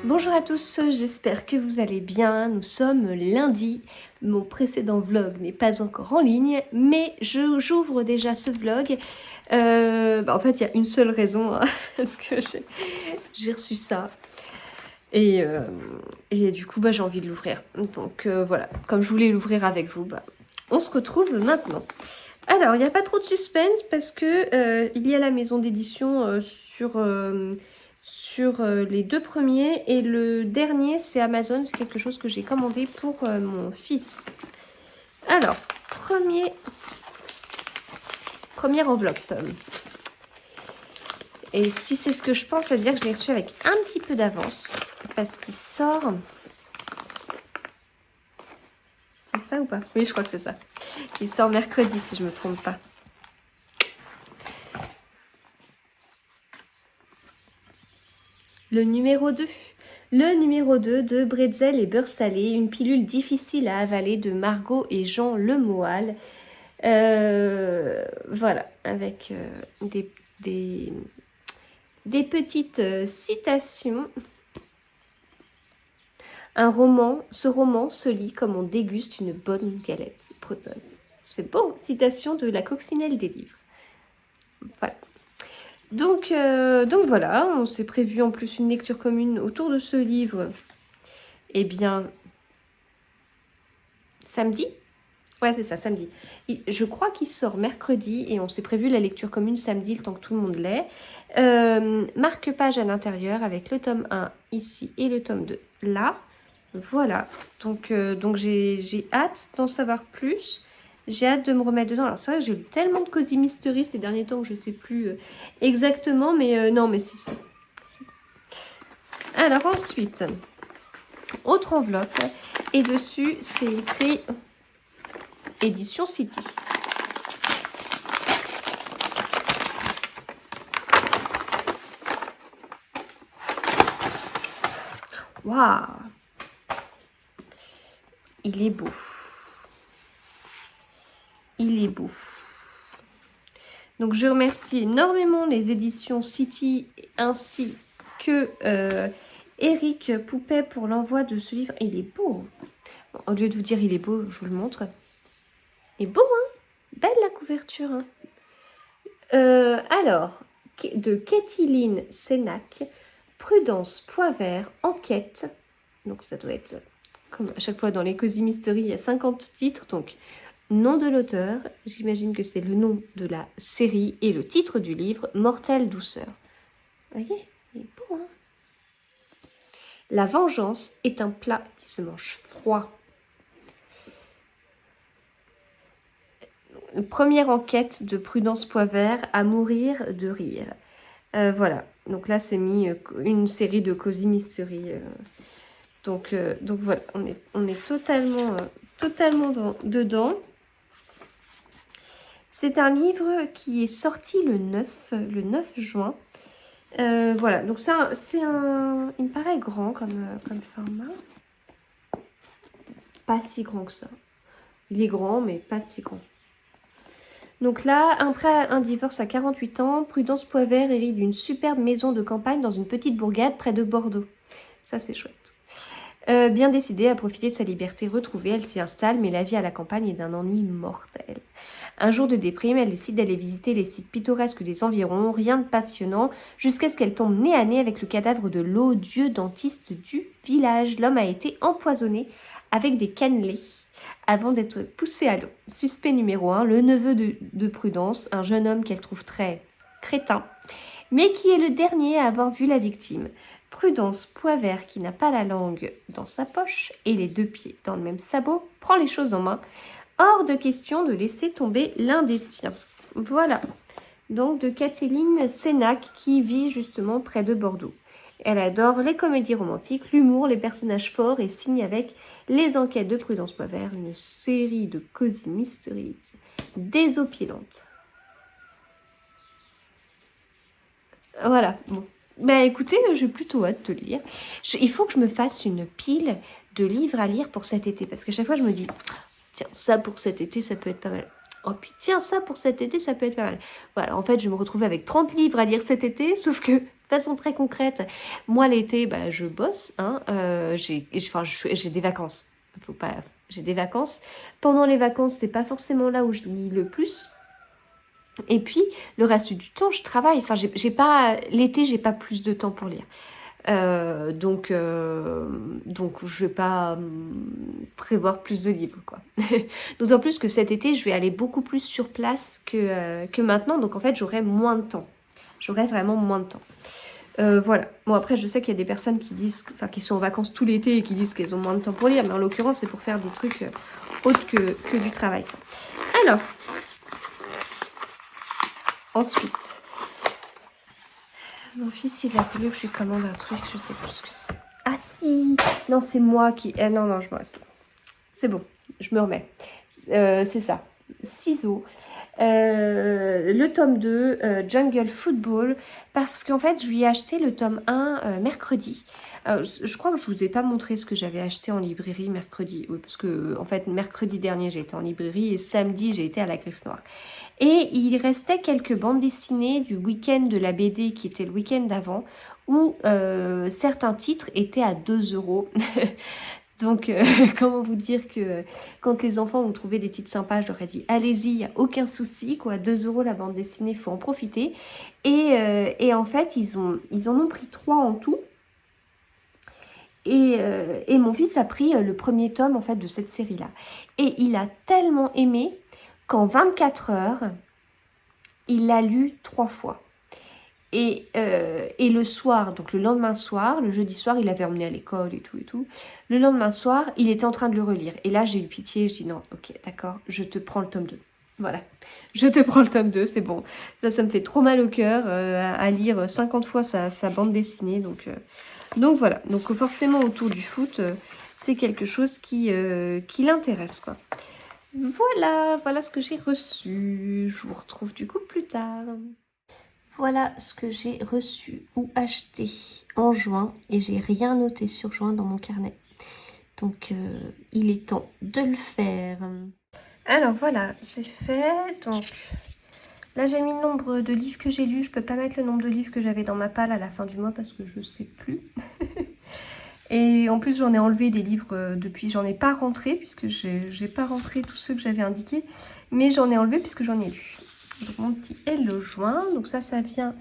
Bonjour à tous, j'espère que vous allez bien. Nous sommes lundi. Mon précédent vlog n'est pas encore en ligne, mais j'ouvre déjà ce vlog. En fait, il y a une seule raison, hein, parce que j'ai reçu ça. Et du coup, j'ai envie de l'ouvrir. Donc voilà, comme je voulais l'ouvrir avec vous, on se retrouve maintenant. Alors, il n'y a pas trop de suspense parce que il y a la maison d'édition sur les deux premiers et le dernier c'est Amazon, c'est quelque chose que j'ai commandé pour mon fils. Alors, première enveloppe. Et si c'est ce que je pense, ça veut dire que je l'ai reçu avec un petit peu d'avance parce qu'il sort... C'est ça ou pas? Oui, je crois que c'est ça. Il sort mercredi si je ne me trompe pas. Le numéro 2. Le numéro 2 de Bretzel et beurre salé, une pilule difficile à avaler de Margot et Jean Lemoal. Voilà, avec des petites citations. Ce roman se lit comme on déguste une bonne galette bretonne. C'est beau, citation de la coccinelle des livres. Voilà. Donc voilà, on s'est prévu en plus une lecture commune autour de ce livre. Eh bien, samedi? Ouais, c'est ça, samedi. Je crois qu'il sort mercredi et on s'est prévu la lecture commune samedi, le temps que tout le monde l'ait. Marque-page à l'intérieur avec le tome 1 ici et le tome 2 là. Voilà, donc j'ai hâte d'en savoir plus. J'ai hâte de me remettre dedans. Alors c'est vrai que j'ai lu tellement de Cozy Mystery ces derniers temps que je ne sais plus exactement, mais non, mais si. Alors ensuite, autre enveloppe, et dessus c'est écrit Édition City. Waouh! Il est beau. Il est beau. Donc je remercie énormément les éditions City ainsi que Eric Poupet pour l'envoi de ce livre. Il est beau. Bon, au lieu de vous dire il est beau, je vous le montre. Il est beau, hein? Belle la couverture. Hein, alors, de Kathleen Sénac, Prudence Poivert, Enquête. Donc ça doit être, comme à chaque fois dans les Cozy Mystery, il y a 50 titres. Donc, nom de l'auteur, j'imagine que c'est le nom de la série et le titre du livre, Mortelle douceur. Vous voyez, il est beau, hein? La vengeance est un plat qui se mange froid. Première enquête de Prudence Poivert, à mourir de rire. Voilà, donc là c'est mis une série de Cozy Mystery. Donc voilà, on est totalement dedans. C'est un livre qui est sorti le 9 juin. Voilà, donc il me paraît grand comme format. Pas si grand que ça. Il est grand, mais pas si grand. Donc là, après un divorce à 48 ans, Prudence Poivert hérite d'une superbe maison de campagne dans une petite bourgade près de Bordeaux. Ça, c'est chouette. Bien décidée à profiter de sa liberté retrouvée, elle s'y installe, mais la vie à la campagne est d'un ennui mortel. Un jour de déprime, elle décide d'aller visiter les sites pittoresques des environs, rien de passionnant, jusqu'à ce qu'elle tombe nez à nez avec le cadavre de l'odieux dentiste du village. L'homme a été empoisonné avec des cannelés avant d'être poussé à l'eau. Suspect numéro 1, le neveu de Prudence, un jeune homme qu'elle trouve très crétin, mais qui est le dernier à avoir vu la victime. Prudence Poivert, qui n'a pas la langue dans sa poche et les deux pieds dans le même sabot, prend les choses en main. Hors de question de laisser tomber l'un des siens. Voilà, donc de Kathleen Sénac qui vit justement près de Bordeaux. Elle adore les comédies romantiques, l'humour, les personnages forts et signe avec Les Enquêtes de Prudence Poivert, une série de Cozy Mysteries désopilantes. Voilà, bon. Écoutez, j'ai plutôt hâte de lire. Il faut que je me fasse une pile de livres à lire pour cet été, parce qu'à chaque fois je me dis, tiens, ça pour cet été, ça peut être pas mal. Oh, puis tiens, ça pour cet été, ça peut être pas mal. Voilà, en fait, je me retrouvais avec 30 livres à lire cet été, sauf que, de façon très concrète, moi, l'été, bah, je bosse, hein, j'ai des vacances. Faut pas, j'ai des vacances. Pendant les vacances, c'est pas forcément là où je lis le plus. Et puis, le reste du temps, je travaille. Enfin, j'ai pas, l'été, j'ai pas plus de temps pour lire. Donc je vais pas prévoir plus de livres, quoi. D'autant plus que cet été, je vais aller beaucoup plus sur place que maintenant. Donc en fait, j'aurai moins de temps. J'aurai vraiment moins de temps. Voilà. Bon, après, je sais qu'il y a des personnes qui disent, enfin, qui sont en vacances tout l'été et qui disent qu'elles ont moins de temps pour lire. Mais en l'occurrence, c'est pour faire des trucs autres que du travail. Alors, ensuite, mon fils, il a voulu que je lui commande un truc, je sais plus ce que c'est. Ah si! Non, c'est moi qui... non, je me reste. C'est bon, je me remets. C'est ça. Ciseaux. Le tome 2, Jungle Football, parce qu'en fait, je lui ai acheté le tome 1 mercredi. Je crois que je vous ai pas montré ce que j'avais acheté en librairie mercredi. Oui, parce que, en fait, mercredi dernier, j'ai été en librairie et samedi, j'ai été à la Griffe Noire. Et il restait quelques bandes dessinées du week-end de la BD qui était le week-end d'avant, où certains titres étaient à 2 euros. Donc, comment vous dire que quand les enfants ont trouvé des titres sympas, je leur ai dit allez-y, il n'y a aucun souci, quoi. 2 euros la bande dessinée, il faut en profiter. Et en fait, ils en ont pris 3 en tout. Et mon fils a pris le premier tome en fait de cette série-là. Et il a tellement aimé qu'en 24 heures, il l'a lu 3 fois. Et le soir, donc le lendemain soir, le jeudi soir, il l'avait emmené à l'école et tout et tout. Le lendemain soir, il était en train de le relire. Et là, j'ai eu pitié, je dis non, ok, d'accord, je te prends le tome 2. Voilà, je te prends le tome 2, c'est bon. Ça me fait trop mal au cœur à lire 50 fois sa bande dessinée. Donc voilà, donc forcément autour du foot, c'est quelque chose qui l'intéresse, quoi. Voilà ce que j'ai reçu. Je vous retrouve du coup plus tard. Voilà ce que j'ai reçu ou acheté en juin et j'ai rien noté sur juin dans mon carnet. Donc il est temps de le faire. Alors voilà, c'est fait. Donc là j'ai mis le nombre de livres que j'ai lus. Je peux pas mettre le nombre de livres que j'avais dans ma palle à la fin du mois parce que je sais plus. Et en plus j'en ai enlevé des livres depuis, j'en ai pas rentré puisque j'ai pas rentré tous ceux que j'avais indiqués. Mais j'en ai enlevé puisque j'en ai lu. Donc mon petit Hello Juin, donc ça vient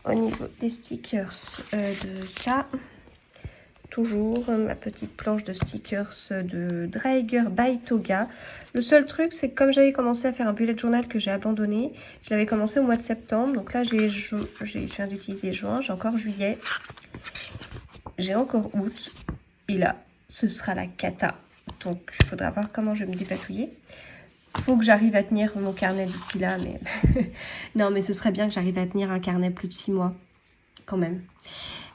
au niveau des stickers de ça. Toujours ma petite planche de stickers de Draeger by Toga. Le seul truc, c'est que comme j'avais commencé à faire un bullet journal que j'ai abandonné, je l'avais commencé au mois de septembre. Donc là, je viens d'utiliser juin, j'ai encore juillet, j'ai encore août. Et là, ce sera la cata. Donc, il faudra voir comment je vais me dépatouiller. Faut que j'arrive à tenir mon carnet d'ici là, mais non, mais ce serait bien que j'arrive à tenir un carnet plus de 6 mois, quand même.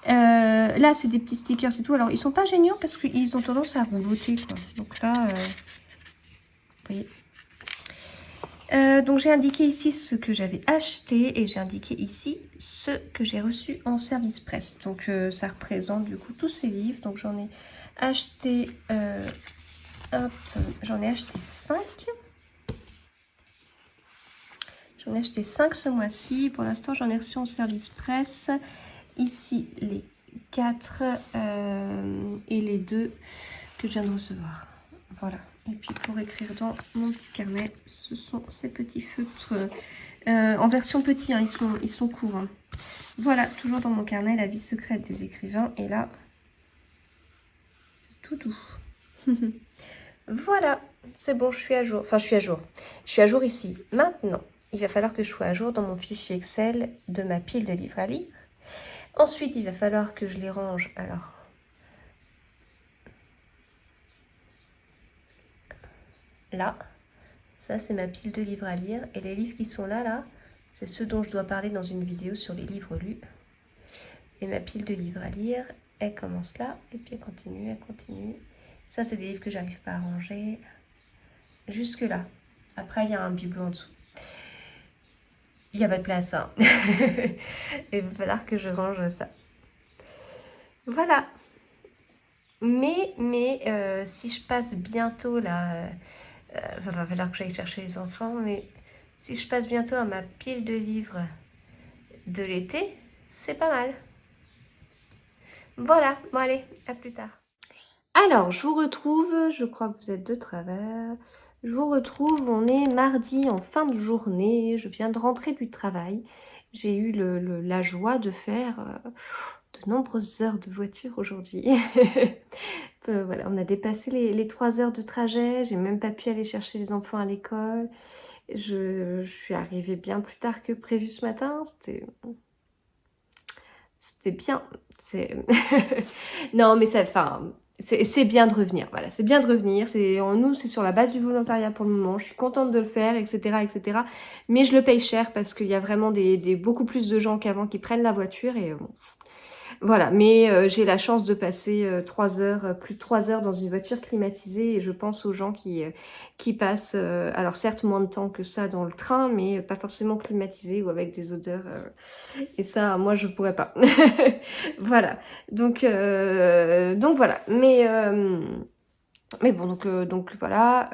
Là, c'est des petits stickers et tout. Alors, ils sont pas géniaux parce qu'ils ont tendance à rouloter, quoi. Donc là, vous voyez. Donc, j'ai indiqué ici ce que j'avais acheté et j'ai indiqué ici ce que j'ai reçu en service presse. Donc, ça représente du coup tous ces livres. Donc, j'en ai acheté, j'en ai acheté 5. J'en ai acheté 5 ce mois-ci. Pour l'instant, j'en ai reçu en service presse. Ici, les 4 et les 2 que je viens de recevoir. Voilà. Et puis, pour écrire dans mon petit carnet, ce sont ces petits feutres en version petit. Hein, ils sont courts. Hein. Voilà, toujours dans mon carnet, la vie secrète des écrivains. Et là, c'est tout doux. Voilà, c'est bon, je suis à jour. Enfin, je suis à jour. Je suis à jour ici. Maintenant, il va falloir que je sois à jour dans mon fichier Excel de ma pile de livres à lire. Ensuite, il va falloir que je les range. Alors, là, ça c'est ma pile de livres à lire. Et les livres qui sont là, c'est ceux dont je dois parler dans une vidéo sur les livres lus. Et ma pile de livres à lire, elle commence là. Et puis elle continue. Ça, c'est des livres que j'arrive pas à ranger. Jusque là. Après, il y a un bibelot en dessous. Il n'y a pas de place, hein. Il va falloir que je range ça. Voilà. Mais si je passe bientôt là va falloir que j'aille chercher les enfants, mais si je passe bientôt à ma pile de livres de l'été, c'est pas mal. Voilà, bon allez, à plus tard. Alors, je vous retrouve, je crois que vous êtes de travers. Je vous retrouve, on est mardi en fin de journée, je viens de rentrer du travail. J'ai eu la joie de faire de nombreuses heures de voiture aujourd'hui. Voilà, on a dépassé les 3 heures de trajet, j'ai même pas pu aller chercher les enfants à l'école. Je suis arrivée bien plus tard que prévu ce matin, c'était bien. Non, mais ça, enfin, c'est bien de revenir. Voilà, c'est bien de revenir. Nous, c'est sur la base du volontariat pour le moment. Je suis contente de le faire, etc., etc. Mais je le paye cher parce qu'il y a vraiment beaucoup plus de gens qu'avant qui prennent la voiture et bon, voilà, mais j'ai la chance de passer 3 heures, plus de 3 heures dans une voiture climatisée et je pense aux gens qui passent, alors certes moins de temps que ça dans le train, mais pas forcément climatisé ou avec des odeurs. Et ça, moi, je pourrais pas. Voilà, donc voilà. Mais bon, donc voilà.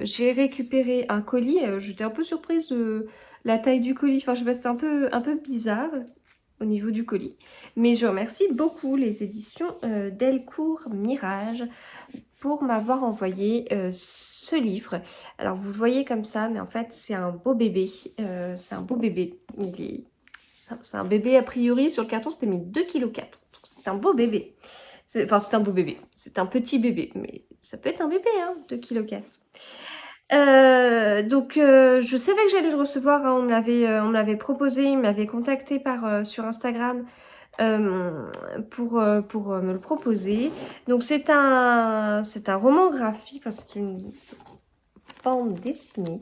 J'ai récupéré un colis. J'étais un peu surprise de la taille du colis. Enfin, je sais pas, c'était un peu bizarre au niveau du colis. Mais je remercie beaucoup les éditions Delcourt Mirage pour m'avoir envoyé ce livre. Alors vous le voyez comme ça, mais en fait c'est un beau bébé. C'est un beau bébé. C'est un bébé a priori, sur le carton c'était mis 2,4 kg. C'est un beau bébé. Enfin c'est un beau bébé. C'est un petit bébé, mais ça peut être un bébé, hein, 2,4 kg. Donc je savais que j'allais le recevoir, hein, on me l'avait proposé, il m'avait contacté sur Instagram pour me le proposer. Donc c'est un roman graphique, enfin, c'est une bande dessinée,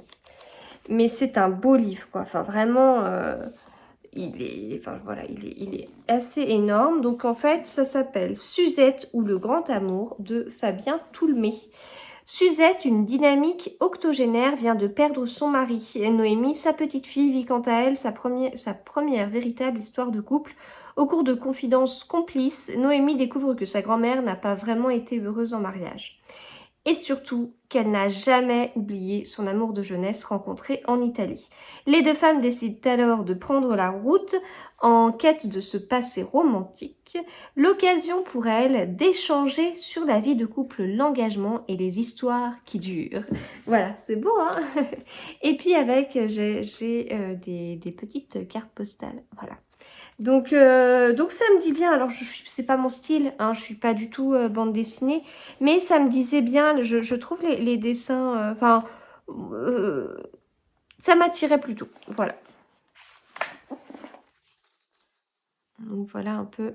mais c'est un beau livre, quoi. Enfin vraiment, enfin voilà, il est assez énorme. Donc en fait, ça s'appelle Suzette ou le grand amour de Fabien Toulmé. Suzette, une dynamique octogénaire, vient de perdre son mari. Et Noémie, sa petite fille, vit quant à elle sa première véritable histoire de couple. Au cours de confidences complices, Noémie découvre que sa grand-mère n'a pas vraiment été heureuse en mariage. Et surtout, qu'elle n'a jamais oublié son amour de jeunesse rencontré en Italie. Les deux femmes décident alors de prendre la route en quête de ce passé romantique, l'occasion pour elles d'échanger sur la vie de couple, l'engagement et les histoires qui durent. Voilà, c'est beau, hein. Et puis avec, j'ai des petites cartes postales, voilà. Donc ça me dit bien, alors c'est pas mon style, hein, je suis pas du tout bande dessinée, mais ça me disait bien, je trouve les dessins, enfin, ça m'attirait plutôt, voilà. Donc voilà un peu,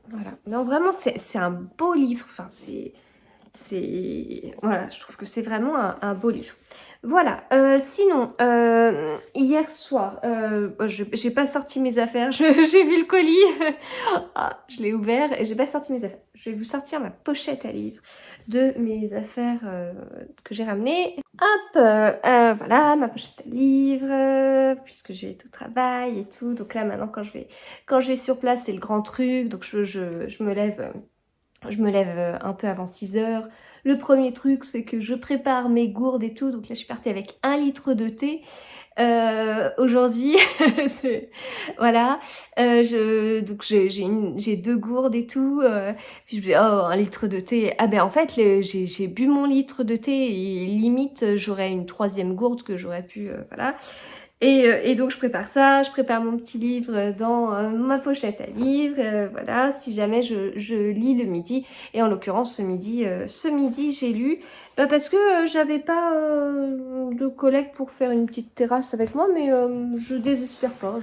voilà. Non, vraiment, c'est un beau livre, enfin, voilà, je trouve que c'est vraiment un beau livre. Voilà, sinon, hier soir, j'ai pas sorti mes affaires, j'ai vu le colis, ah, je l'ai ouvert et j'ai pas sorti mes affaires. Je vais vous sortir ma pochette à livres de mes affaires que j'ai ramenées. Hop, voilà, ma pochette à livres, puisque j'ai tout travail et tout. Donc là, maintenant, quand je vais sur place, c'est le grand truc, donc je me lève... Je me lève un peu avant 6 heures. Le premier truc, c'est que je prépare mes gourdes et tout. Donc là, je suis partie avec 1 litre de thé. Aujourd'hui, voilà. Donc j'ai 2 gourdes et tout. Puis je me dis, oh, 1 litre de thé. Ah ben en fait, j'ai bu mon litre de thé et limite, j'aurais une 3e gourde que j'aurais pu, voilà. Et donc je prépare ça, je prépare mon petit livre dans ma pochette à livres, voilà, si jamais je lis le midi. Et en l'occurrence ce midi j'ai lu, parce que j'avais pas de collègue pour faire une petite terrasse avec moi, mais je désespère pas.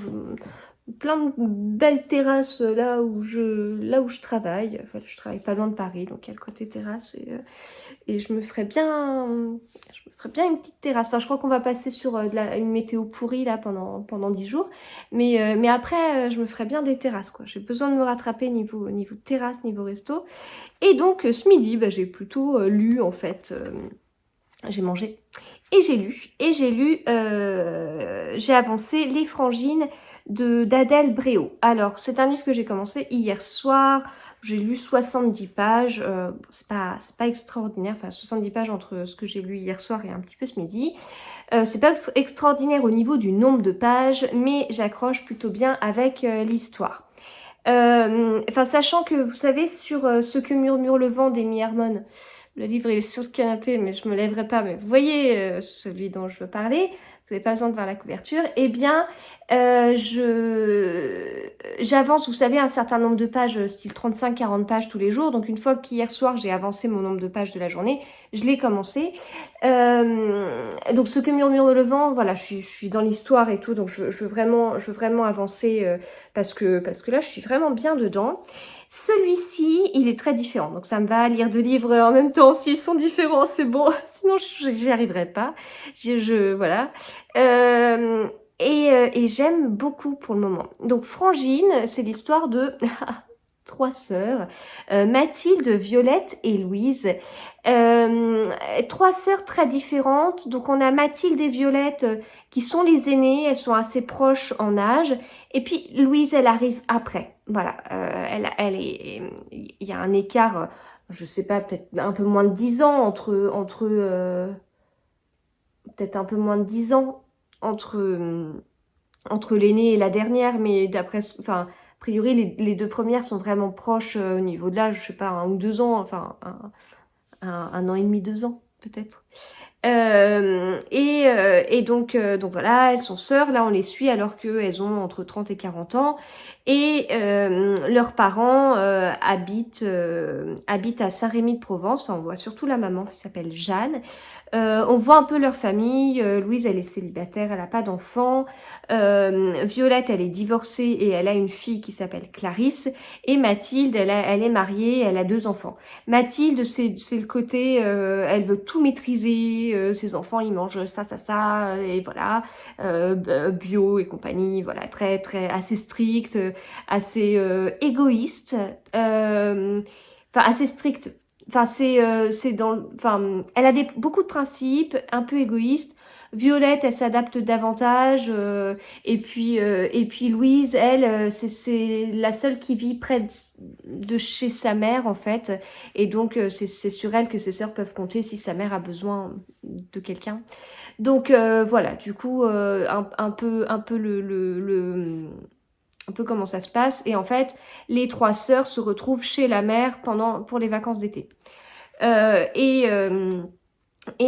Plein de belles terrasses là où je travaille. Enfin, je travaille pas loin de Paris, donc il y a le côté terrasse et je me ferais bien une petite terrasse. Enfin, je crois qu'on va passer sur une météo pourrie là pendant 10 jours. Mais après, je me ferais bien des terrasses, quoi. J'ai besoin de me rattraper niveau terrasse, niveau resto. Et donc, ce midi, bah, j'ai plutôt lu, en fait. J'ai mangé et j'ai lu. J'ai avancé Les Frangines d'Adèle Bréau. Alors, c'est un livre que j'ai commencé hier soir. J'ai lu 70 pages, c'est pas extraordinaire, enfin 70 pages entre ce que j'ai lu hier soir et un petit peu ce midi. C'est pas extraordinaire au niveau du nombre de pages, mais j'accroche plutôt bien avec l'histoire. Enfin, sachant que, vous savez, sur Ce que murmure le vent d'Amy Harmon, le livre il est sur le canapé, mais je me lèverai pas, mais vous voyez celui dont je veux parler, vous n'avez pas besoin de voir la couverture, eh bien, j'avance, vous savez, un certain nombre de pages, style 35-40 pages tous les jours, donc une fois qu'hier soir j'ai avancé mon nombre de pages de la journée, je l'ai commencé. Donc Ce que murmure le vent, voilà, je suis dans l'histoire et tout, donc je veux vraiment avancer parce que là je suis vraiment bien dedans. Celui-ci, il est très différent, donc ça me va lire deux livres en même temps. S'ils sont différents, c'est bon, sinon j'y arriverai pas. Voilà. Et j'aime beaucoup pour le moment. Donc Frangine, c'est l'histoire de trois sœurs, Mathilde, Violette et Louise. Trois sœurs très différentes. Donc on a Mathilde et Violette qui sont les aînées, elles sont assez proches en âge. Et puis Louise, elle arrive après. Voilà, il y a un écart, je sais pas, peut-être un peu moins de 10 ans peut-être un peu moins de 10 ans entre l'aînée et la dernière, mais enfin, a priori, les deux premières sont vraiment proches au niveau de l'âge, je sais pas, 1 ou 2 ans, enfin, un an et demi, 2 ans, peut-être. Donc voilà, elles sont sœurs, là on les suit alors qu'elles ont entre 30 et 40 ans, et leurs parents habitent à Saint-Rémy-de-Provence, enfin on voit surtout la maman qui s'appelle Jeanne. On voit un peu leur famille. Louise, elle est célibataire, elle n'a pas d'enfant. Violette, elle est divorcée et elle a une fille qui s'appelle Clarisse. Et Mathilde, elle est mariée, elle a 2 enfants. Mathilde, c'est le côté, elle veut tout maîtriser. Ses enfants, ils mangent ça, et voilà, bio et compagnie. Voilà, très très assez stricte, assez égoïste. Enfin, assez stricte. Enfin, elle a beaucoup de principes, un peu égoïstes. Violette, elle s'adapte davantage. Et puis Louise, elle, c'est la seule qui vit près de chez sa mère, en fait. Et donc, c'est sur elle que ses sœurs peuvent compter si sa mère a besoin de quelqu'un. Donc, voilà, du coup, un peu un peu comment ça se passe. Et en fait, les trois sœurs se retrouvent chez la mère pour les vacances d'été. Et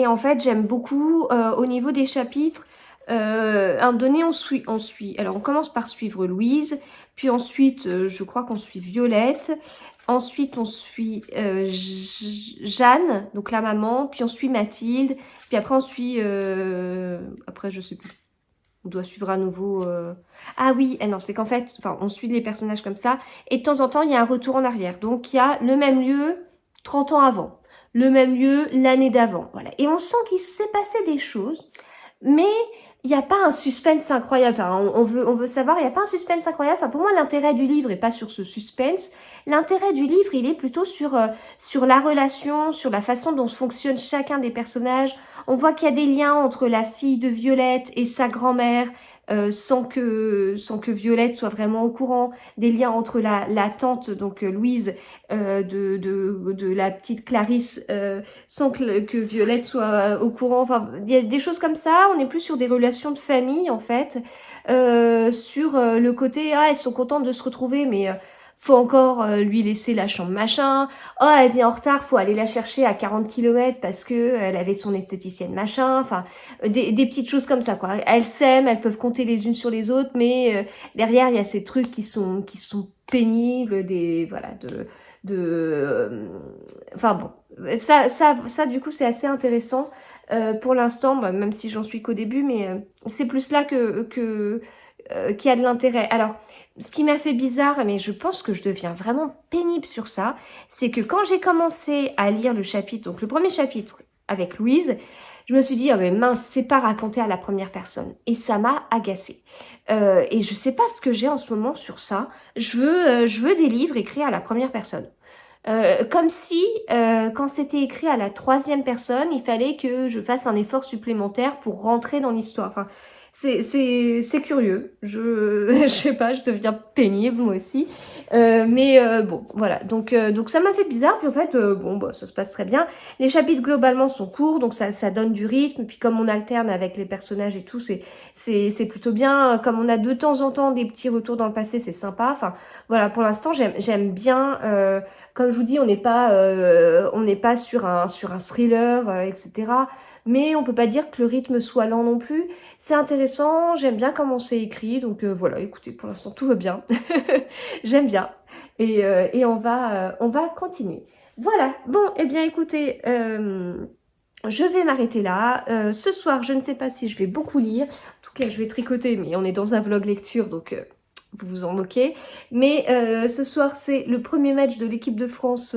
en fait, j'aime beaucoup au niveau des chapitres. À un moment donné, on suit. Alors, on commence par suivre Louise, puis ensuite, je crois qu'on suit Violette. Ensuite, on suit Jeanne, donc la maman, puis on suit Mathilde, puis après on suit... après, je sais plus. On doit suivre à nouveau... Ah oui, non, c'est qu'en fait, enfin, on suit les personnages comme ça, et de temps en temps, il y a un retour en arrière. Donc, il y a le même lieu 30 ans avant, le même lieu l'année d'avant. Voilà. Et on sent qu'il s'est passé des choses, mais il n'y a pas un suspense incroyable. Enfin, on veut savoir, il n'y a pas un suspense incroyable. Enfin, pour moi, l'intérêt du livre n'est pas sur ce suspense. L'intérêt du livre, il est plutôt sur la relation, sur la façon dont fonctionne chacun des personnages. On voit qu'il y a des liens entre la fille de Violette et sa grand-mère, sans que Violette soit vraiment au courant. Des liens entre la tante, donc Louise, de la petite Clarisse, sans que Violette soit au courant. Enfin, il y a des choses comme ça. On est plus sur des relations de famille, en fait. Sur le côté, elles sont contentes de se retrouver, mais faut encore lui laisser la chambre machin. Oh, elle vient en retard, faut aller la chercher à 40 km parce que elle avait son esthéticienne machin. Enfin, des petites choses comme ça, quoi. Elles s'aiment, elles peuvent compter les unes sur les autres, mais derrière, il y a ces trucs qui sont pénibles, enfin bon, ça du coup, c'est assez intéressant. Pour l'instant, même si j'en suis qu'au début, mais c'est plus là qu'il y a de l'intérêt. Alors, ce qui m'a fait bizarre, mais je pense que je deviens vraiment pénible sur ça, c'est que quand j'ai commencé à lire le chapitre, donc le premier chapitre avec Louise, je me suis dit, oh mais mince, c'est pas raconté à la première personne. Et ça m'a agacée. Et je sais pas ce que j'ai en ce moment sur ça. Je veux des livres écrits à la première personne. Comme si, quand c'était écrit à la troisième personne, il fallait que je fasse un effort supplémentaire pour rentrer dans l'histoire. Enfin, c'est curieux. Je sais pas, je deviens pénible moi aussi. Bon, voilà. Donc ça m'a fait bizarre. Puis en fait, bon, bah, ça se passe très bien. Les chapitres globalement sont courts, donc ça donne du rythme. Puis comme on alterne avec les personnages et tout, c'est plutôt bien. Comme on a de temps en temps des petits retours dans le passé, c'est sympa. Enfin, voilà, pour l'instant, j'aime bien. Comme je vous dis, on n'est pas sur un thriller, etc. Mais on peut pas dire que le rythme soit lent non plus. C'est intéressant, j'aime bien comment c'est écrit, donc voilà, écoutez, pour l'instant tout va bien. J'aime bien. Et on va continuer. Voilà, bon, eh bien écoutez, je vais m'arrêter là. Ce soir, je ne sais pas si je vais beaucoup lire. En tout cas, je vais tricoter, mais on est dans un vlog lecture, donc vous vous en moquez. Mais ce soir, c'est le premier match de l'équipe de France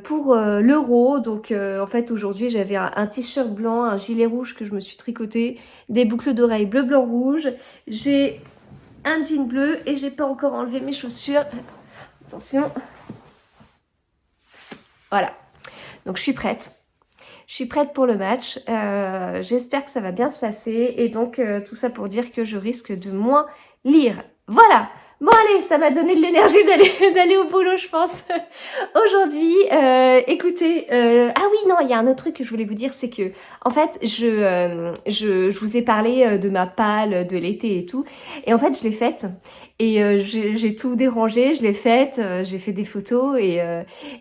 pour l'Euro. Donc en fait aujourd'hui j'avais un t-shirt blanc, un gilet rouge que je me suis tricoté, des boucles d'oreilles bleu, blanc, rouge. J'ai un jean bleu et j'ai pas encore enlevé mes chaussures. Attention. Voilà. Donc je suis prête. Je suis prête pour le match. J'espère que ça va bien se passer. Et donc tout ça pour dire que je risque de moins lire. Voilà. Bon allez, ça m'a donné de l'énergie d'aller au boulot, je pense. Aujourd'hui, écoutez, ah oui, non, il y a un autre truc que je voulais vous dire, c'est que, en fait, je vous ai parlé de ma palle de l'été et tout, et en fait, je l'ai faite, et j'ai tout dérangé, je l'ai faite, j'ai fait des photos, et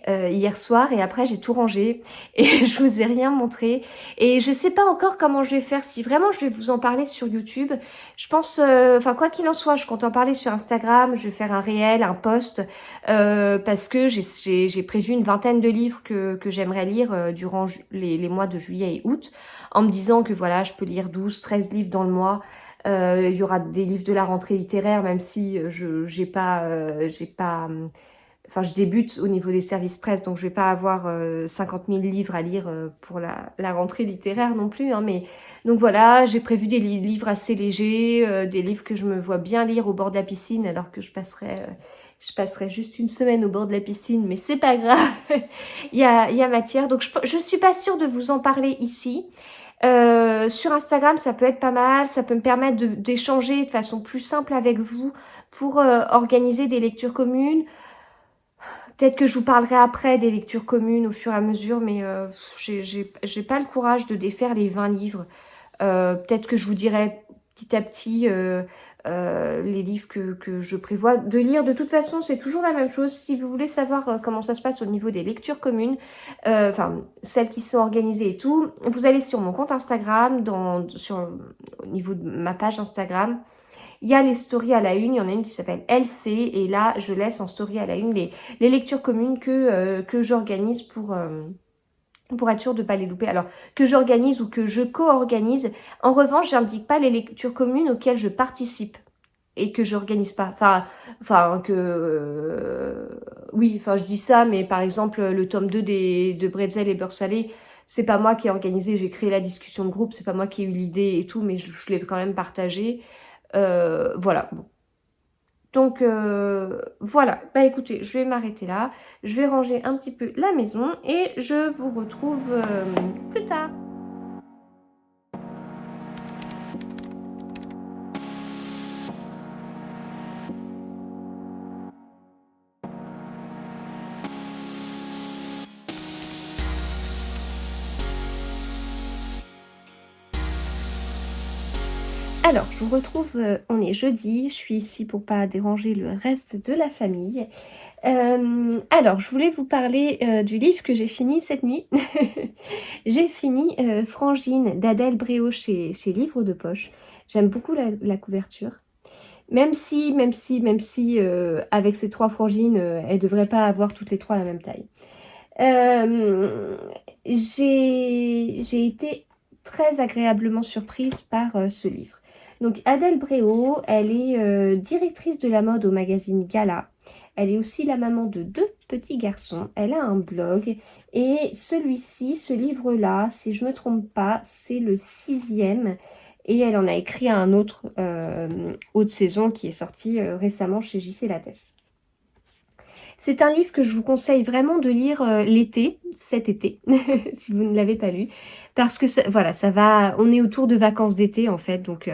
hier soir, et après, j'ai tout rangé, et je vous ai rien montré, et je sais pas encore comment je vais faire, si vraiment je vais vous en parler sur YouTube, je pense, enfin, quoi qu'il en soit, je compte en parler sur Instagram, je vais faire un réel, un post, parce que j'ai prévu une vingtaine de livres que j'aimerais lire durant les mois de juillet et août, en me disant que voilà, je peux lire 12, 13 livres dans le mois. Il y aura des livres de la rentrée littéraire, même si enfin, je débute au niveau des services presse, donc je vais pas avoir 50 000 livres à lire pour la rentrée littéraire non plus. Hein, mais donc voilà, j'ai prévu des livres assez légers, des livres que je me vois bien lire au bord de la piscine, alors que je passerai juste une semaine au bord de la piscine, mais c'est pas grave. Il y a matière. Donc je suis pas sûre de vous en parler ici. Sur Instagram, ça peut être pas mal, ça peut me permettre d'échanger de façon plus simple avec vous pour organiser des lectures communes. Peut-être que je vous parlerai après des lectures communes au fur et à mesure, mais j'ai pas le courage de défaire les 20 livres. Peut-être que je vous dirai petit à petit les livres que je prévois de lire. De toute façon, c'est toujours la même chose. Si vous voulez savoir comment ça se passe au niveau des lectures communes, enfin celles qui sont organisées et tout, vous allez sur mon compte Instagram, au niveau de ma page Instagram. Il y a les stories à la une, il y en a une qui s'appelle LC, et là, je laisse en story à la une les lectures communes que j'organise pour être sûre de ne pas les louper. Alors, que j'organise ou que je co-organise. En revanche, j'indique pas les lectures communes auxquelles je participe et que j'organise pas. Oui, enfin, je dis ça, mais par exemple, le tome 2 de Bretzel et Beurre Salé, c'est pas moi qui ai organisé, j'ai créé la discussion de groupe, c'est pas moi qui ai eu l'idée et tout, mais je l'ai quand même partagé. Voilà. Bon. Donc voilà, bah écoutez, je vais m'arrêter là, je vais ranger un petit peu la maison et je vous retrouve plus tard. Alors, je vous retrouve, on est jeudi, je suis ici pour pas déranger le reste de la famille. Alors, je voulais vous parler du livre que j'ai fini cette nuit. J'ai fini Frangine d'Adèle Bréau chez Livre de Poche. J'aime beaucoup la couverture. Même si avec ces trois frangines, elles ne devraient pas avoir toutes les trois la même taille. J'ai été très agréablement surprise par ce livre. Donc Adèle Bréau, elle est directrice de la mode au magazine Gala. Elle est aussi la maman de 2 petits garçons. Elle a un blog et ce livre-là, si je ne me trompe pas, c'est le 6e. Et elle en a écrit un autre haute saison qui est sorti récemment chez JC Lattès. C'est un livre que je vous conseille vraiment de lire l'été, cet été, si vous ne l'avez pas lu, parce que voilà, ça va, on est autour de vacances d'été en fait, donc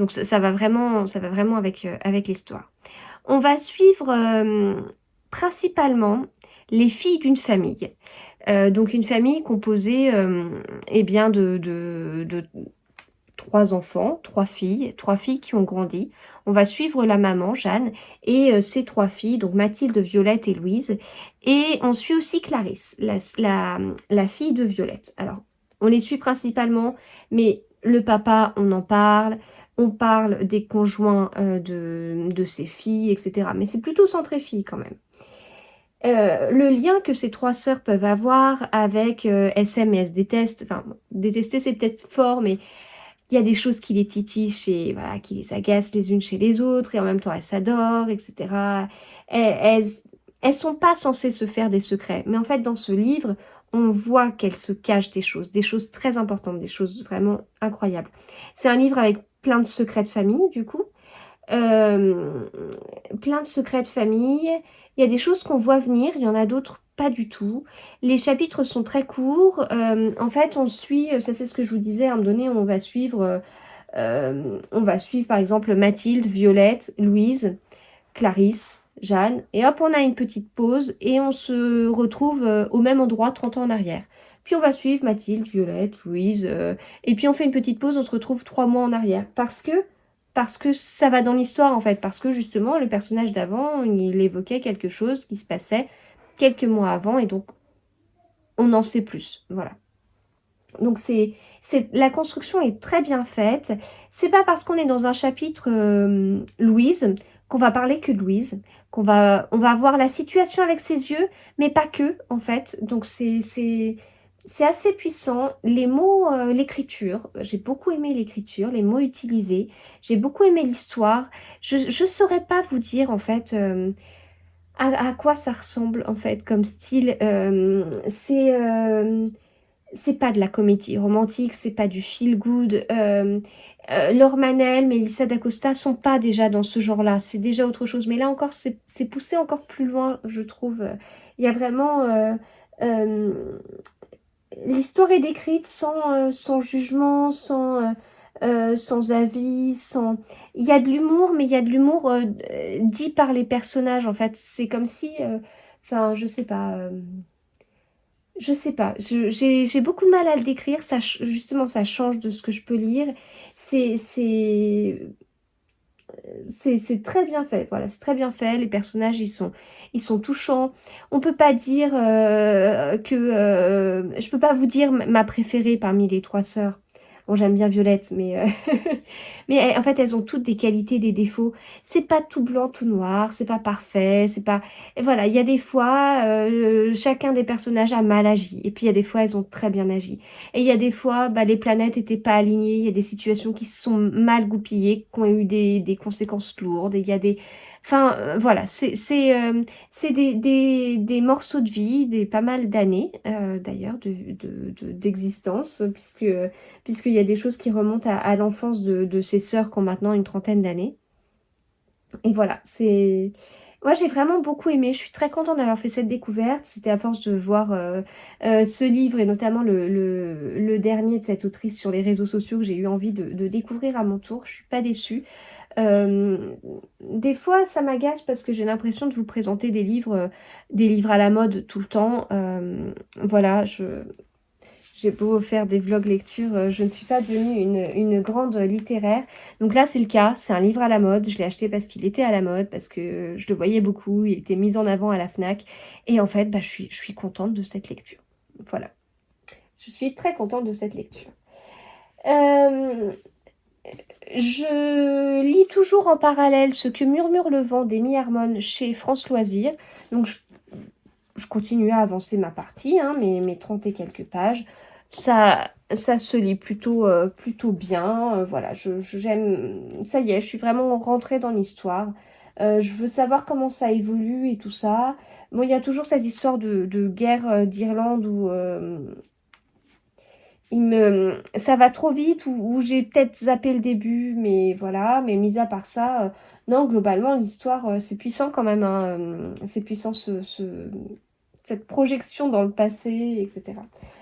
ça va vraiment avec l'histoire. On va suivre principalement les filles d'une famille. Donc une famille composée eh bien de trois enfants, trois filles qui ont grandi. On va suivre la maman, Jeanne, et ses trois filles, donc Mathilde, Violette et Louise. Et on suit aussi Clarisse, la fille de Violette. Alors, on les suit principalement, mais le papa, on en parle. On parle des conjoints de ses filles, etc. Mais c'est plutôt centré filles quand même. Le lien que ces trois sœurs peuvent avoir avec SM et elles se détestent, enfin, détester c'est peut-être fort, mais il y a des choses qui les titillent voilà, qui les agacent les unes chez les autres, et en même temps elles s'adorent, etc. Elles, elles sont pas censées se faire des secrets, mais en fait dans ce livre, on voit qu'elles se cachent des choses très importantes, des choses vraiment incroyables. C'est un livre avec plein de secrets de famille, du coup. Euh, Plein de secrets de famille. Il y a des choses qu'on voit venir, il y en a d'autres pas du tout. Les chapitres sont très courts. En fait, on suit, ça c'est ce que je vous disais, à un moment donné, on va suivre par exemple Mathilde, Violette, Louise, Clarisse, Jeanne, et hop, on a une petite pause et on se retrouve au même endroit 30 ans en arrière. Puis on va suivre Mathilde, Violette, Louise, et puis on fait une petite pause, on se retrouve 3 mois en arrière. Parce que ça va dans l'histoire en fait, parce que justement le personnage d'avant, il évoquait quelque chose qui se passait quelques mois avant, et donc on en sait plus. Voilà. Donc la construction est très bien faite. C'est pas parce qu'on est dans un chapitre Louise qu'on va parler que de Louise, on va voir la situation avec ses yeux, mais pas que en fait. Donc c'est assez puissant. Les mots, l'écriture, j'ai beaucoup aimé l'écriture, les mots utilisés. J'ai beaucoup aimé l'histoire. Je saurais pas vous dire en fait. À quoi ça ressemble en fait comme style. C'est pas de la comédie romantique, c'est pas du feel good. Laure Manel, Mélissa d'Acosta sont pas déjà dans ce genre-là, c'est déjà autre chose. Mais là encore, c'est poussé encore plus loin, je trouve. Il y a vraiment. Euh, L'histoire est décrite sans jugement, sans avis, sans. Il y a de l'humour, mais il y a de l'humour dit par les personnages, en fait. C'est comme si. Enfin, je sais pas. Je sais pas, j'ai beaucoup de mal à le décrire, justement ça change de ce que je peux lire. C'est c'est c'est très bien fait, voilà, c'est très bien fait, les personnages ils sont touchants. On peut pas dire je peux pas vous dire ma préférée parmi les trois sœurs. Bon, j'aime bien Violette, mais mais en fait elles ont toutes des qualités, des défauts. C'est pas tout blanc, tout noir, c'est pas parfait, c'est pas. Et voilà, il y a des fois chacun des personnages a mal agi, et puis il y a des fois elles ont très bien agi. Et il y a des fois, bah, les planètes n'étaient pas alignées, il y a des situations qui se sont mal goupillées, qui ont eu des conséquences lourdes, et il y a des. Enfin, voilà, c'est des morceaux de vie, pas mal d'années, d'ailleurs, d'existence, puisqu'il y a des choses qui remontent à l'enfance de ces sœurs qui ont maintenant une trentaine d'années. Et voilà, c'est. Moi, j'ai vraiment beaucoup aimé. Je suis très contente d'avoir fait cette découverte. C'était à force de voir ce livre et notamment le dernier de cette autrice sur les réseaux sociaux que j'ai eu envie de découvrir à mon tour. Je suis pas déçue. Euh, des fois, ça m'agace parce que j'ai l'impression de vous présenter des livres à la mode tout le temps. Voilà, j'ai beau faire des vlogs lecture, je ne suis pas devenue une grande littéraire. Donc là, c'est le cas. C'est un livre à la mode. Je l'ai acheté parce qu'il était à la mode, parce que je le voyais beaucoup. Il était mis en avant à la FNAC. Et en fait, bah, je suis contente de cette lecture. Voilà. Je suis très contente de cette lecture. Euh, je lis toujours en parallèle Ce que murmure le vent d'Amy Harmon chez France Loisirs. Donc je continue à avancer ma partie, hein, mes 30 et quelques pages. Ça se lit plutôt bien. Voilà, j'aime. Ça y est, je suis vraiment rentrée dans l'histoire. Je veux savoir comment ça évolue et tout ça. Bon, il y a toujours cette histoire de guerre d'Irlande où ça va trop vite, où j'ai peut-être zappé le début, mais voilà. Mais mis à part ça, non, globalement, l'histoire, c'est puissant quand même, hein. C'est puissant cette projection dans le passé, etc.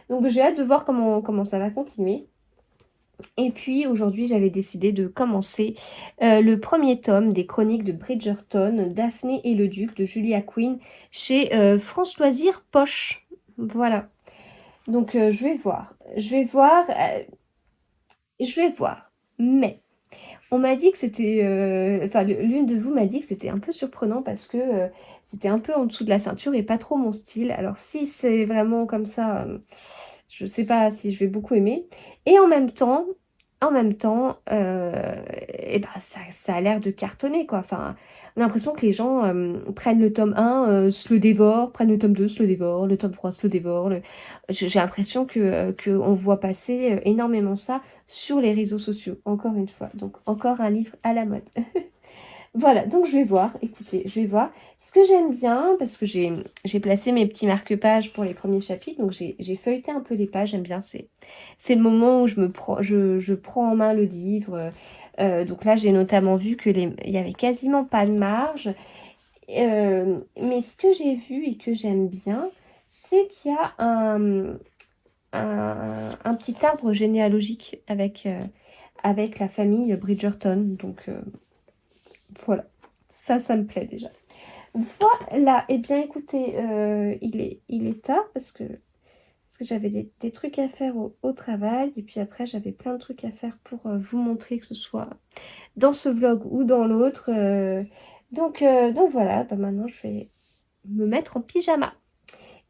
Donc j'ai hâte de voir comment ça va continuer. Et puis aujourd'hui, j'avais décidé de commencer le premier tome des chroniques de Bridgerton, Daphné et le Duc de Julia Quinn chez France Loisirs Poche. Voilà. Donc je vais voir. Mais on m'a dit que c'était... Enfin, l'une de vous m'a dit que c'était un peu surprenant parce que c'était un peu en dessous de la ceinture et pas trop mon style. Alors si c'est vraiment comme ça, je sais pas si je vais beaucoup aimer. Et et ben ça a l'air de cartonner, quoi. Enfin, on a l'impression que les gens prennent le tome 1, se le dévorent, prennent le tome 2, se le dévorent, le tome 3, se le dévorent. J'ai l'impression que on voit passer énormément ça sur les réseaux sociaux, encore une fois. Donc, encore un livre à la mode. Voilà, donc je vais voir, écoutez, je vais voir. Ce que j'aime bien, parce que j'ai placé mes petits marque-pages pour les premiers chapitres, donc j'ai feuilleté un peu les pages, j'aime bien, c'est le moment où je prends en main le livre. Donc là, j'ai notamment vu il y avait quasiment pas de marge. Mais ce que j'ai vu et que j'aime bien, c'est qu'il y a un petit arbre généalogique avec la famille Bridgerton. Donc voilà, ça me plaît déjà. Voilà, et bien écoutez, il est tard parce que j'avais des trucs à faire au travail et puis après j'avais plein de trucs à faire pour vous montrer, que ce soit dans ce vlog ou dans l'autre. Donc voilà, bah maintenant je vais me mettre en pyjama.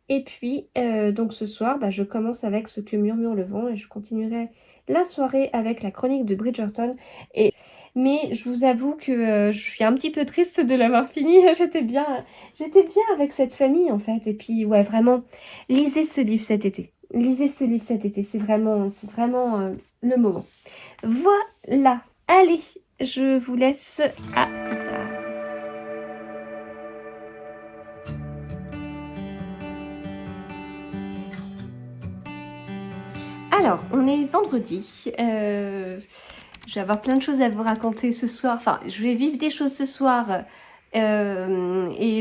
Et puis donc ce soir, bah, je commence avec Ce que murmure le vent et je continuerai la soirée avec la chronique de Bridgerton. Mais je vous avoue que je suis un petit peu triste de l'avoir fini. J'étais bien avec cette famille en fait. Et puis ouais, vraiment, lisez ce livre cet été. Lisez ce livre cet été, c'est vraiment le moment. Voilà, allez, je vous laisse à plus tard. Alors, on est vendredi. Je vais avoir plein de choses à vous raconter ce soir. Enfin, je vais vivre des choses ce soir et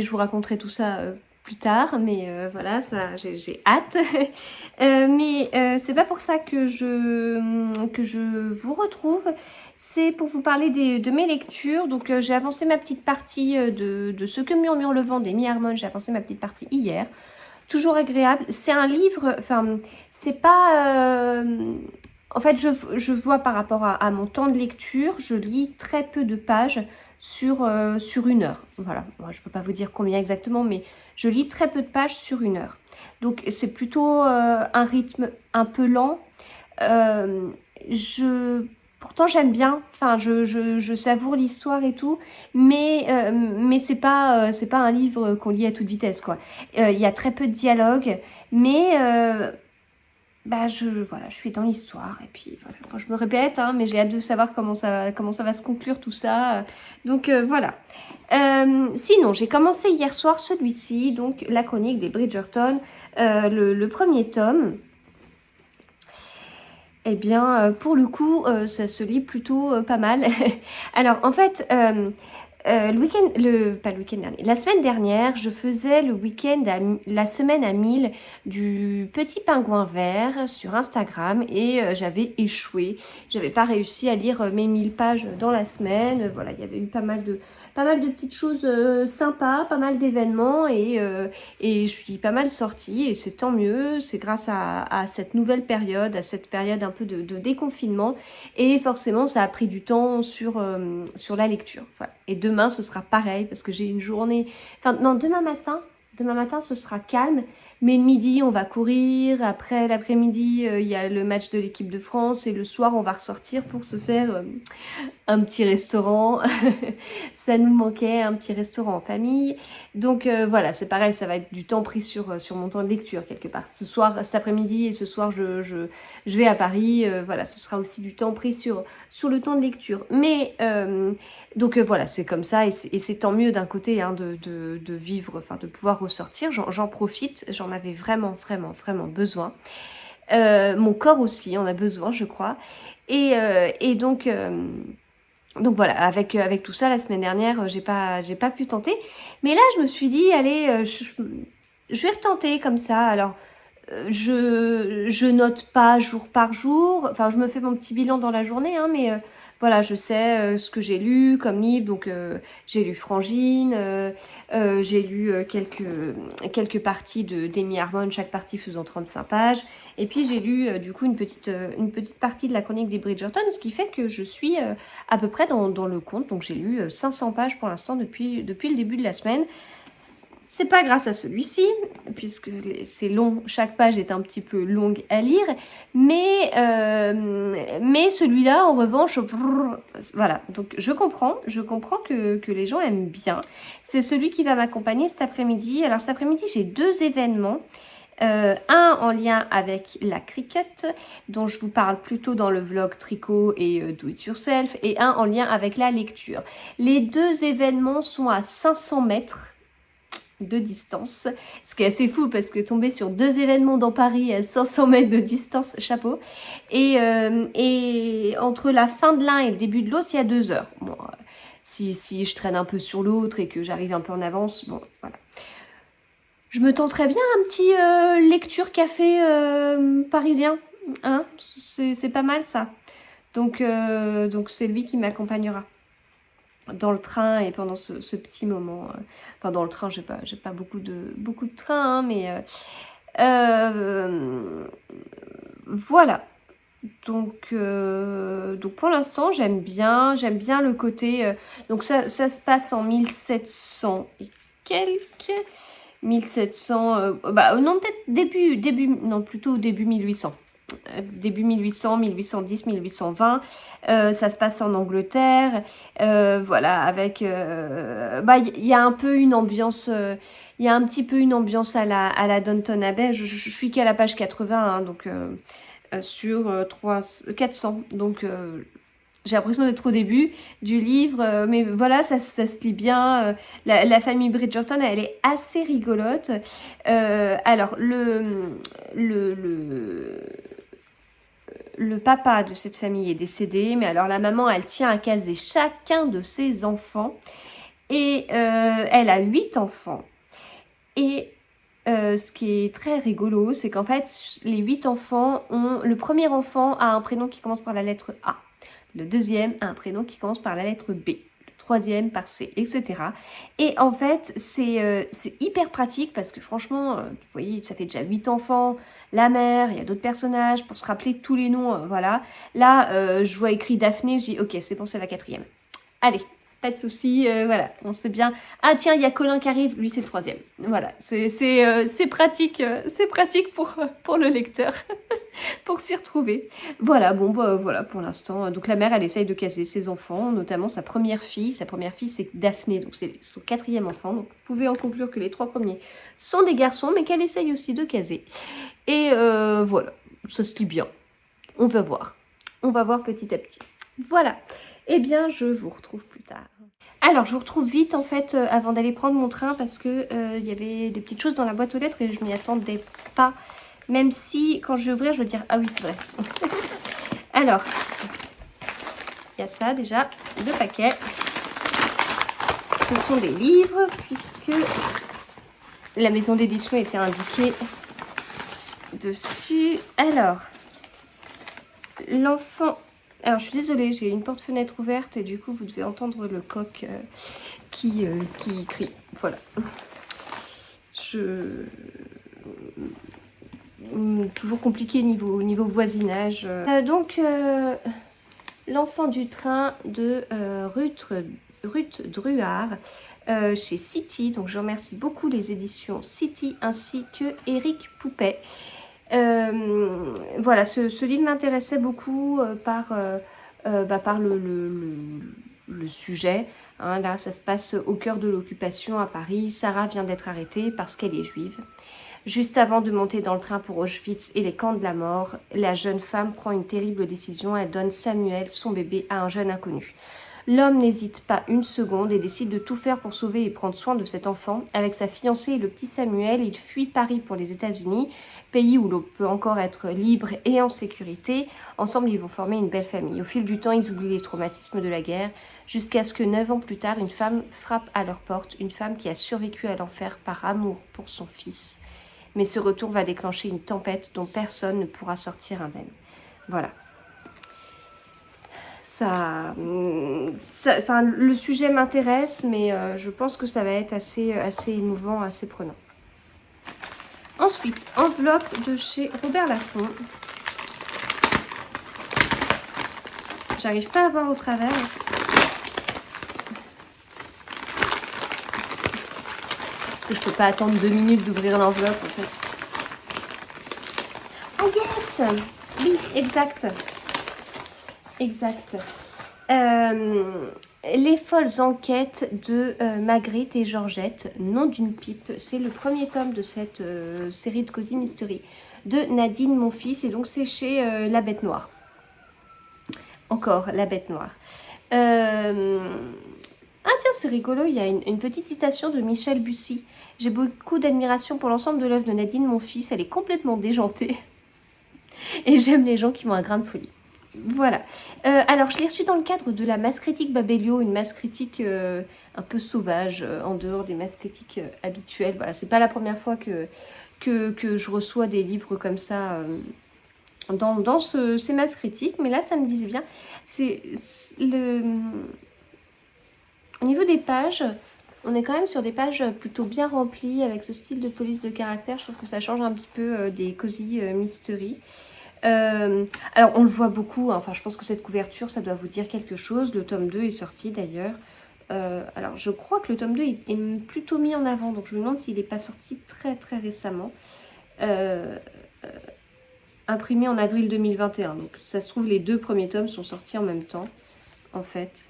je vous raconterai tout ça plus tard. Mais voilà, ça, j'ai hâte. Mais c'est pas pour ça que je vous retrouve. C'est pour vous parler de mes lectures. Donc, j'ai avancé ma petite partie de Ce que murmure le vent d'Amy Harmon. J'ai avancé ma petite partie hier. Toujours agréable. C'est un livre, enfin, c'est pas... en fait, je vois par rapport à mon temps de lecture, je lis très peu de pages sur 1 heure. Voilà, moi, je ne peux pas vous dire combien exactement, mais je lis très peu de pages sur 1 heure. Donc, c'est plutôt un rythme un peu lent. Pourtant, j'aime bien, enfin, je savoure l'histoire et tout, mais c'est pas un livre qu'on lit à toute vitesse, quoi. Il y a très peu de dialogue, mais bah, voilà, je suis dans l'histoire, et puis voilà, quand je me répète, hein, mais j'ai hâte de savoir comment ça va se conclure tout ça. Donc voilà. Sinon, j'ai commencé hier soir celui-ci, donc la chronique des Bridgerton, le premier tome. Eh bien, pour le coup, ça se lit plutôt pas mal. Alors, en fait, pas le week-end dernier, la semaine dernière, je faisais la semaine à 1000 du Petit Pingouin Vert sur Instagram et j'avais échoué. J'avais pas réussi à lire mes 1000 pages dans la semaine. Voilà, il y avait eu pas mal de petites choses sympas, pas mal d'événements et je suis pas mal sortie et c'est tant mieux. C'est grâce à cette nouvelle période, à cette période un peu de déconfinement et forcément ça a pris du temps sur la lecture. Voilà. Et demain ce sera pareil parce que j'ai une journée... Enfin non, demain matin ce sera calme. Mais le midi, on va courir. Après, l'après-midi, il y a le match de l'équipe de France. Et le soir, on va ressortir pour se faire un petit restaurant. Ça nous manquait, un petit restaurant en famille. Donc voilà, c'est pareil, ça va être du temps pris sur mon temps de lecture quelque part. Cet après-midi et ce soir, je vais à Paris. Voilà, ce sera aussi du temps pris sur le temps de lecture. Mais donc voilà, c'est comme ça et c'est tant mieux d'un côté hein, de vivre, enfin de pouvoir ressortir. J'en profite, j'en avais vraiment besoin. Mon corps aussi en a besoin, je crois. Et donc voilà, avec tout ça, la semaine dernière, j'ai pas pu tenter. Mais là, je me suis dit, allez, je vais retenter comme ça. Alors, je note pas jour par jour. Enfin, je me fais mon petit bilan dans la journée, hein, mais voilà, je sais ce que j'ai lu comme livre. Donc, j'ai lu Frangine, j'ai lu quelques parties d'Amy Harmon, chaque partie faisant 35 pages. Et puis, j'ai lu du coup une petite partie de la chronique des Bridgerton, ce qui fait que je suis à peu près dans le compte. Donc, j'ai lu 500 pages pour l'instant depuis le début de la semaine. C'est pas grâce à celui-ci, puisque c'est long, chaque page est un petit peu longue à lire, mais celui-là, en revanche, voilà. Donc je comprends que les gens aiment bien. C'est celui qui va m'accompagner cet après-midi. Alors cet après-midi, j'ai 2 événements. Un en lien avec la Cricut, dont je vous parle plutôt dans le vlog tricot et do it yourself, et un en lien avec la lecture. Les 2 événements sont à 500 mètres de distance, ce qui est assez fou parce que tomber sur 2 événements dans Paris à 500 mètres de distance, chapeau. Et entre la fin de l'un et le début de l'autre, il y a 2 heures. Bon, si je traîne un peu sur l'autre et que j'arrive un peu en avance, bon, voilà. Je me tenterais bien un petit lecture café parisien, hein, c'est pas mal ça. Donc c'est lui qui m'accompagnera dans le train et pendant ce petit moment. Enfin, dans le train, j'ai pas beaucoup de train, hein, mais voilà. Donc pour l'instant, j'aime bien le côté. Donc ça se passe en 1700 et quelques. 1700, non, peut-être non, plutôt début 1800. Début 1800, 1810, 1820. Ça se passe en Angleterre. Voilà, avec... il y a un peu une ambiance... il y a un petit peu une ambiance à la Downton Abbey. Je suis qu'à la page 80, hein, donc sur 400. Donc j'ai l'impression d'être au début du livre, mais voilà, ça se lit bien. La famille Bridgerton, elle est assez rigolote. Alors, le papa de cette famille est décédé, mais alors la maman, elle tient à caser chacun de ses enfants. Et elle a 8 enfants. Et ce qui est très rigolo, c'est qu'en fait, les 8 enfants ont... Le premier enfant a un prénom qui commence par la lettre A. Le deuxième a un prénom qui commence par la lettre B. Le troisième par C, etc. Et en fait, c'est hyper pratique parce que franchement, vous voyez, ça fait déjà 8 enfants, la mère, il y a d'autres personnages, pour se rappeler tous les noms, voilà. Là, je vois écrit Daphné, je dis ok, c'est bon, c'est la 4e. Allez, pas de souci, voilà, on sait bien. Ah tiens, il y a Colin qui arrive, lui c'est le 3e. Voilà, c'est pratique pour le lecteur, pour s'y retrouver. Voilà, bon, voilà pour l'instant. Donc la mère, elle essaye de caser ses enfants, notamment sa première fille. Sa première fille, c'est Daphné, donc c'est son 4e enfant. Donc vous pouvez en conclure que les 3 premiers sont des garçons, mais qu'elle essaye aussi de caser. Et voilà, ça se lit bien. On va voir petit à petit. Voilà. Eh bien, je vous retrouve plus tard. Alors, je vous retrouve vite, en fait, avant d'aller prendre mon train, parce que il y avait des petites choses dans la boîte aux lettres et je m'y attendais pas. Même si, quand je vais ouvrir, je vais dire, ah oui, c'est vrai. Alors, il y a ça, déjà, 2 paquets. Ce sont des livres, puisque la maison d'édition était indiquée dessus. Alors, l'enfant... Alors, je suis désolée, j'ai une porte-fenêtre ouverte et du coup, vous devez entendre le coq qui crie. Voilà. Toujours compliqué niveau voisinage. Donc, l'enfant du train de Ruth Druard chez City. Donc, je remercie beaucoup les éditions City ainsi que Éric Poupet. Voilà, ce livre m'intéressait beaucoup par le sujet. Hein, là, ça se passe au cœur de l'occupation à Paris. Sarah vient d'être arrêtée parce qu'elle est juive. Juste avant de monter dans le train pour Auschwitz et les camps de la mort, la jeune femme prend une terrible décision. Elle donne Samuel, son bébé, à un jeune inconnu. L'homme n'hésite pas une seconde et décide de tout faire pour sauver et prendre soin de cet enfant. Avec sa fiancée et le petit Samuel, il fuit Paris pour les États-Unis, pays où l'on peut encore être libre et en sécurité. Ensemble, ils vont former une belle famille. Au fil du temps, ils oublient les traumatismes de la guerre, jusqu'à ce que 9 ans plus tard, une femme frappe à leur porte, une femme qui a survécu à l'enfer par amour pour son fils. Mais ce retour va déclencher une tempête dont personne ne pourra sortir indemne. Voilà. Enfin, le sujet m'intéresse, mais je pense que ça va être assez émouvant, assez prenant. Ensuite, enveloppe de chez Robert Laffont. J'arrive pas à voir au travers. Parce que je peux pas attendre 2 minutes d'ouvrir l'enveloppe en fait. Ah yes! Oui, exact. Exact. Les folles enquêtes de Magritte et Georgette, nom d'une pipe. C'est le premier tome de cette série de Cozy Mystery de Nadine Monfils. Et donc c'est chez La Bête Noire. Encore La Bête Noire. Ah tiens, c'est rigolo, il y a une petite citation de Michel Bussy. J'ai beaucoup d'admiration pour l'ensemble de l'œuvre de Nadine Monfils. Elle est complètement déjantée. Et j'aime les gens qui ont un grain de folie. Voilà. Alors, je l'ai reçu dans le cadre de la masse critique Babelio, une masse critique un peu sauvage, en dehors des masses critiques habituelles. Voilà, c'est pas la première fois que je reçois des livres comme ça dans ces masses critiques, mais là, ça me disait bien. Au niveau des pages, on est quand même sur des pages plutôt bien remplies, avec ce style de police de caractère. Je trouve que ça change un petit peu des Cozy Mystery. Alors on le voit beaucoup, hein. Enfin je pense que cette couverture ça doit vous dire quelque chose. Le tome 2 est sorti d'ailleurs. Alors je crois que le tome 2 est plutôt mis en avant, donc je me demande s'il n'est pas sorti très très récemment. Imprimé en avril 2021, donc ça se trouve les 2 premiers tomes sont sortis en même temps en fait.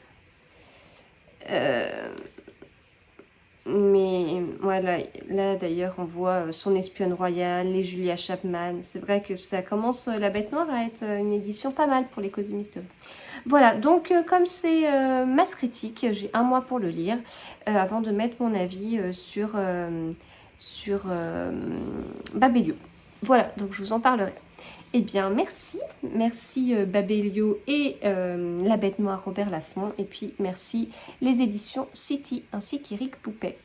Mais voilà, là d'ailleurs on voit Son espionne royale, les Julia Chapman. C'est vrai que ça commence, La Bête Noire, à être une édition pas mal pour les Cozy Mystery. Voilà, donc comme c'est masse critique, j'ai 1 mois pour le lire avant de mettre mon avis sur Babelio. Voilà, donc je vous en parlerai. Eh bien, merci Babelio et La Bête Noire Robert Laffont, et puis merci les éditions City ainsi qu'Éric Poupet.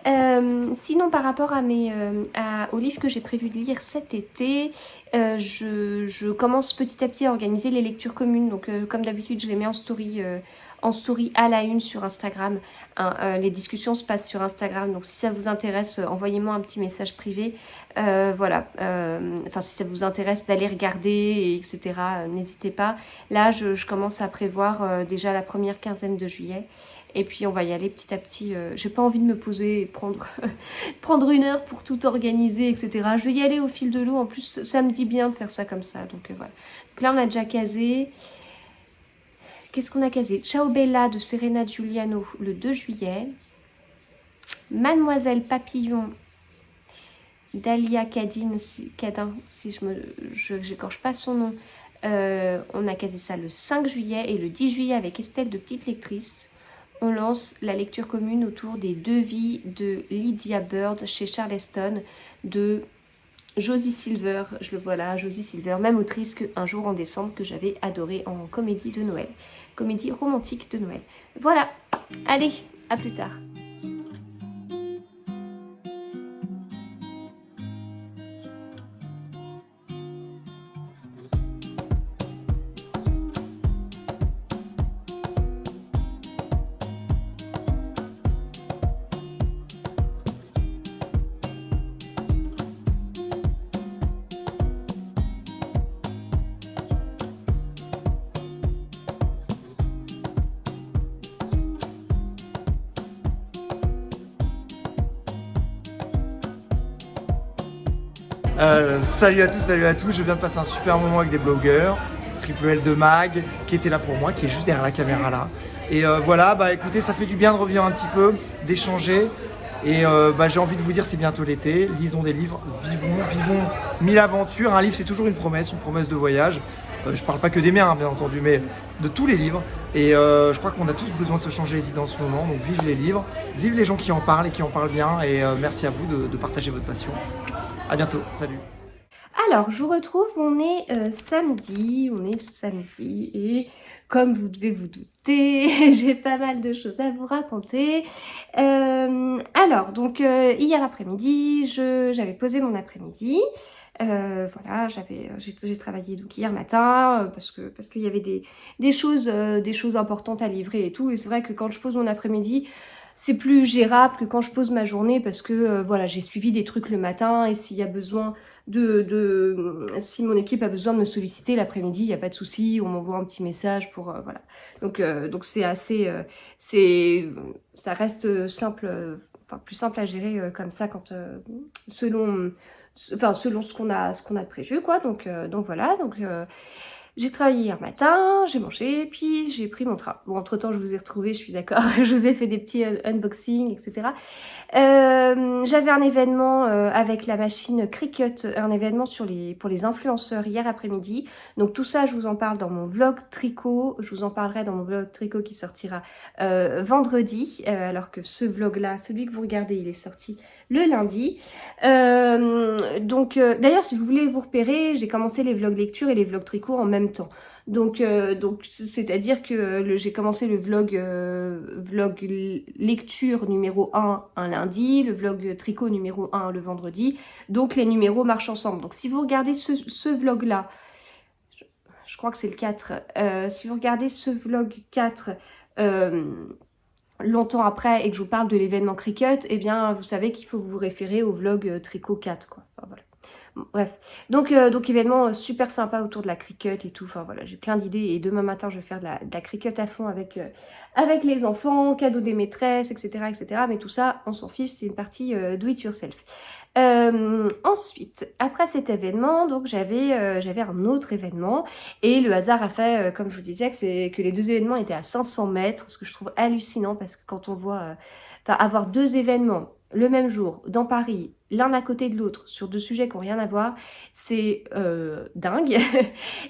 Sinon, par rapport aux livres que j'ai prévu de lire cet été, je commence petit à petit à organiser les lectures communes. Donc, comme d'habitude, je les mets en story à la une sur Instagram. Hein, les discussions se passent sur Instagram, donc si ça vous intéresse, envoyez-moi un petit message privé. Voilà, enfin si ça vous intéresse d'aller regarder, etc., n'hésitez pas. Là, je commence à prévoir déjà la première quinzaine de juillet. Et puis on va y aller petit à petit. J'ai pas envie de me poser et prendre 1 heure pour tout organiser, etc. Je vais y aller au fil de l'eau. En plus, ça me dit bien de faire ça comme ça. Donc voilà. Donc là, on a déjà casé. Qu'est-ce qu'on a casé? Ciao Bella de Serena Giuliano le 2 juillet. Mademoiselle Papillon d'Alia Cadin, si je n'écorche pas son nom. On a casé ça le 5 juillet et le 10 juillet avec Estelle de Petite Lectrice. On lance la lecture commune autour des 2 vies de Lydia Bird chez Charleston de Josie Silver. Je le vois là, Josie Silver, même autrice que Un jour en décembre, que j'avais adoré en comédie de Noël. Comédie romantique de Noël. Voilà, allez, à plus tard. Salut à tous, je viens de passer un super moment avec des blogueurs, Triple L de Mag, qui était là pour moi, qui est juste derrière la caméra là. Et voilà, bah écoutez, ça fait du bien de revenir un petit peu, d'échanger. Et j'ai envie de vous dire, c'est bientôt l'été, lisons des livres, vivons 1000 aventures. Un livre, c'est toujours une promesse de voyage. Je parle pas que des miens, hein, bien entendu, mais de tous les livres. Et je crois qu'on a tous besoin de se changer les idées en ce moment. Donc vive les livres, vive les gens qui en parlent et qui en parlent bien. Et merci à vous de partager votre passion. À bientôt, salut. Alors, je vous retrouve, on est samedi, et comme vous devez vous douter, j'ai pas mal de choses à vous raconter. Alors, donc hier après-midi, j'avais posé mon après-midi. Voilà, j'ai travaillé donc hier matin parce qu'il y avait des choses importantes à livrer et tout. Et c'est vrai que quand je pose mon après-midi, c'est plus gérable que quand je pose ma journée parce que voilà, j'ai suivi des trucs le matin et s'il y a besoin si mon équipe a besoin de me solliciter l'après-midi, il n'y a pas de souci, on m'envoie un petit message pour voilà. Donc c'est assez, ça reste simple, enfin plus simple à gérer comme ça quand selon ce qu'on a de prévu quoi. Donc voilà, j'ai travaillé hier matin, j'ai mangé, puis j'ai pris mon train. Bon, entre-temps, je vous ai retrouvé, je suis d'accord, je vous ai fait des petits unboxings, etc. J'avais un événement avec la machine Cricut, un événement pour les influenceurs hier après-midi. Donc tout ça, je vous en parle dans mon vlog tricot. Je vous en parlerai dans mon vlog tricot qui sortira vendredi, alors que ce vlog-là, celui que vous regardez, il est sorti le lundi. D'ailleurs, si vous voulez vous repérer, j'ai commencé les vlogs lecture et les vlogs tricot en même temps. Donc c'est-à-dire que j'ai commencé le vlog lecture numéro 1 un lundi, le vlog tricot numéro 1 le vendredi. Donc les numéros marchent ensemble. Donc si vous regardez ce vlog-là, je crois que c'est le 4, si vous regardez ce vlog 4 longtemps après et que je vous parle de l'événement Cricut, eh bien vous savez qu'il faut vous référer au vlog tricot 4 quoi. Enfin, voilà. Bref, donc événement super sympa autour de la Cricut et tout, enfin voilà, j'ai plein d'idées et demain matin je vais faire de la Cricut à fond avec les enfants, cadeaux des maîtresses, etc. Mais tout ça, on s'en fiche, c'est une partie do it yourself. Ensuite, après cet événement, donc j'avais un autre événement et le hasard a fait, comme je vous disais, que les deux événements étaient à 500 mètres, ce que je trouve hallucinant parce que quand on voit, avoir deux événements le même jour dans Paris, l'un à côté de l'autre, sur deux sujets qui n'ont rien à voir, c'est dingue.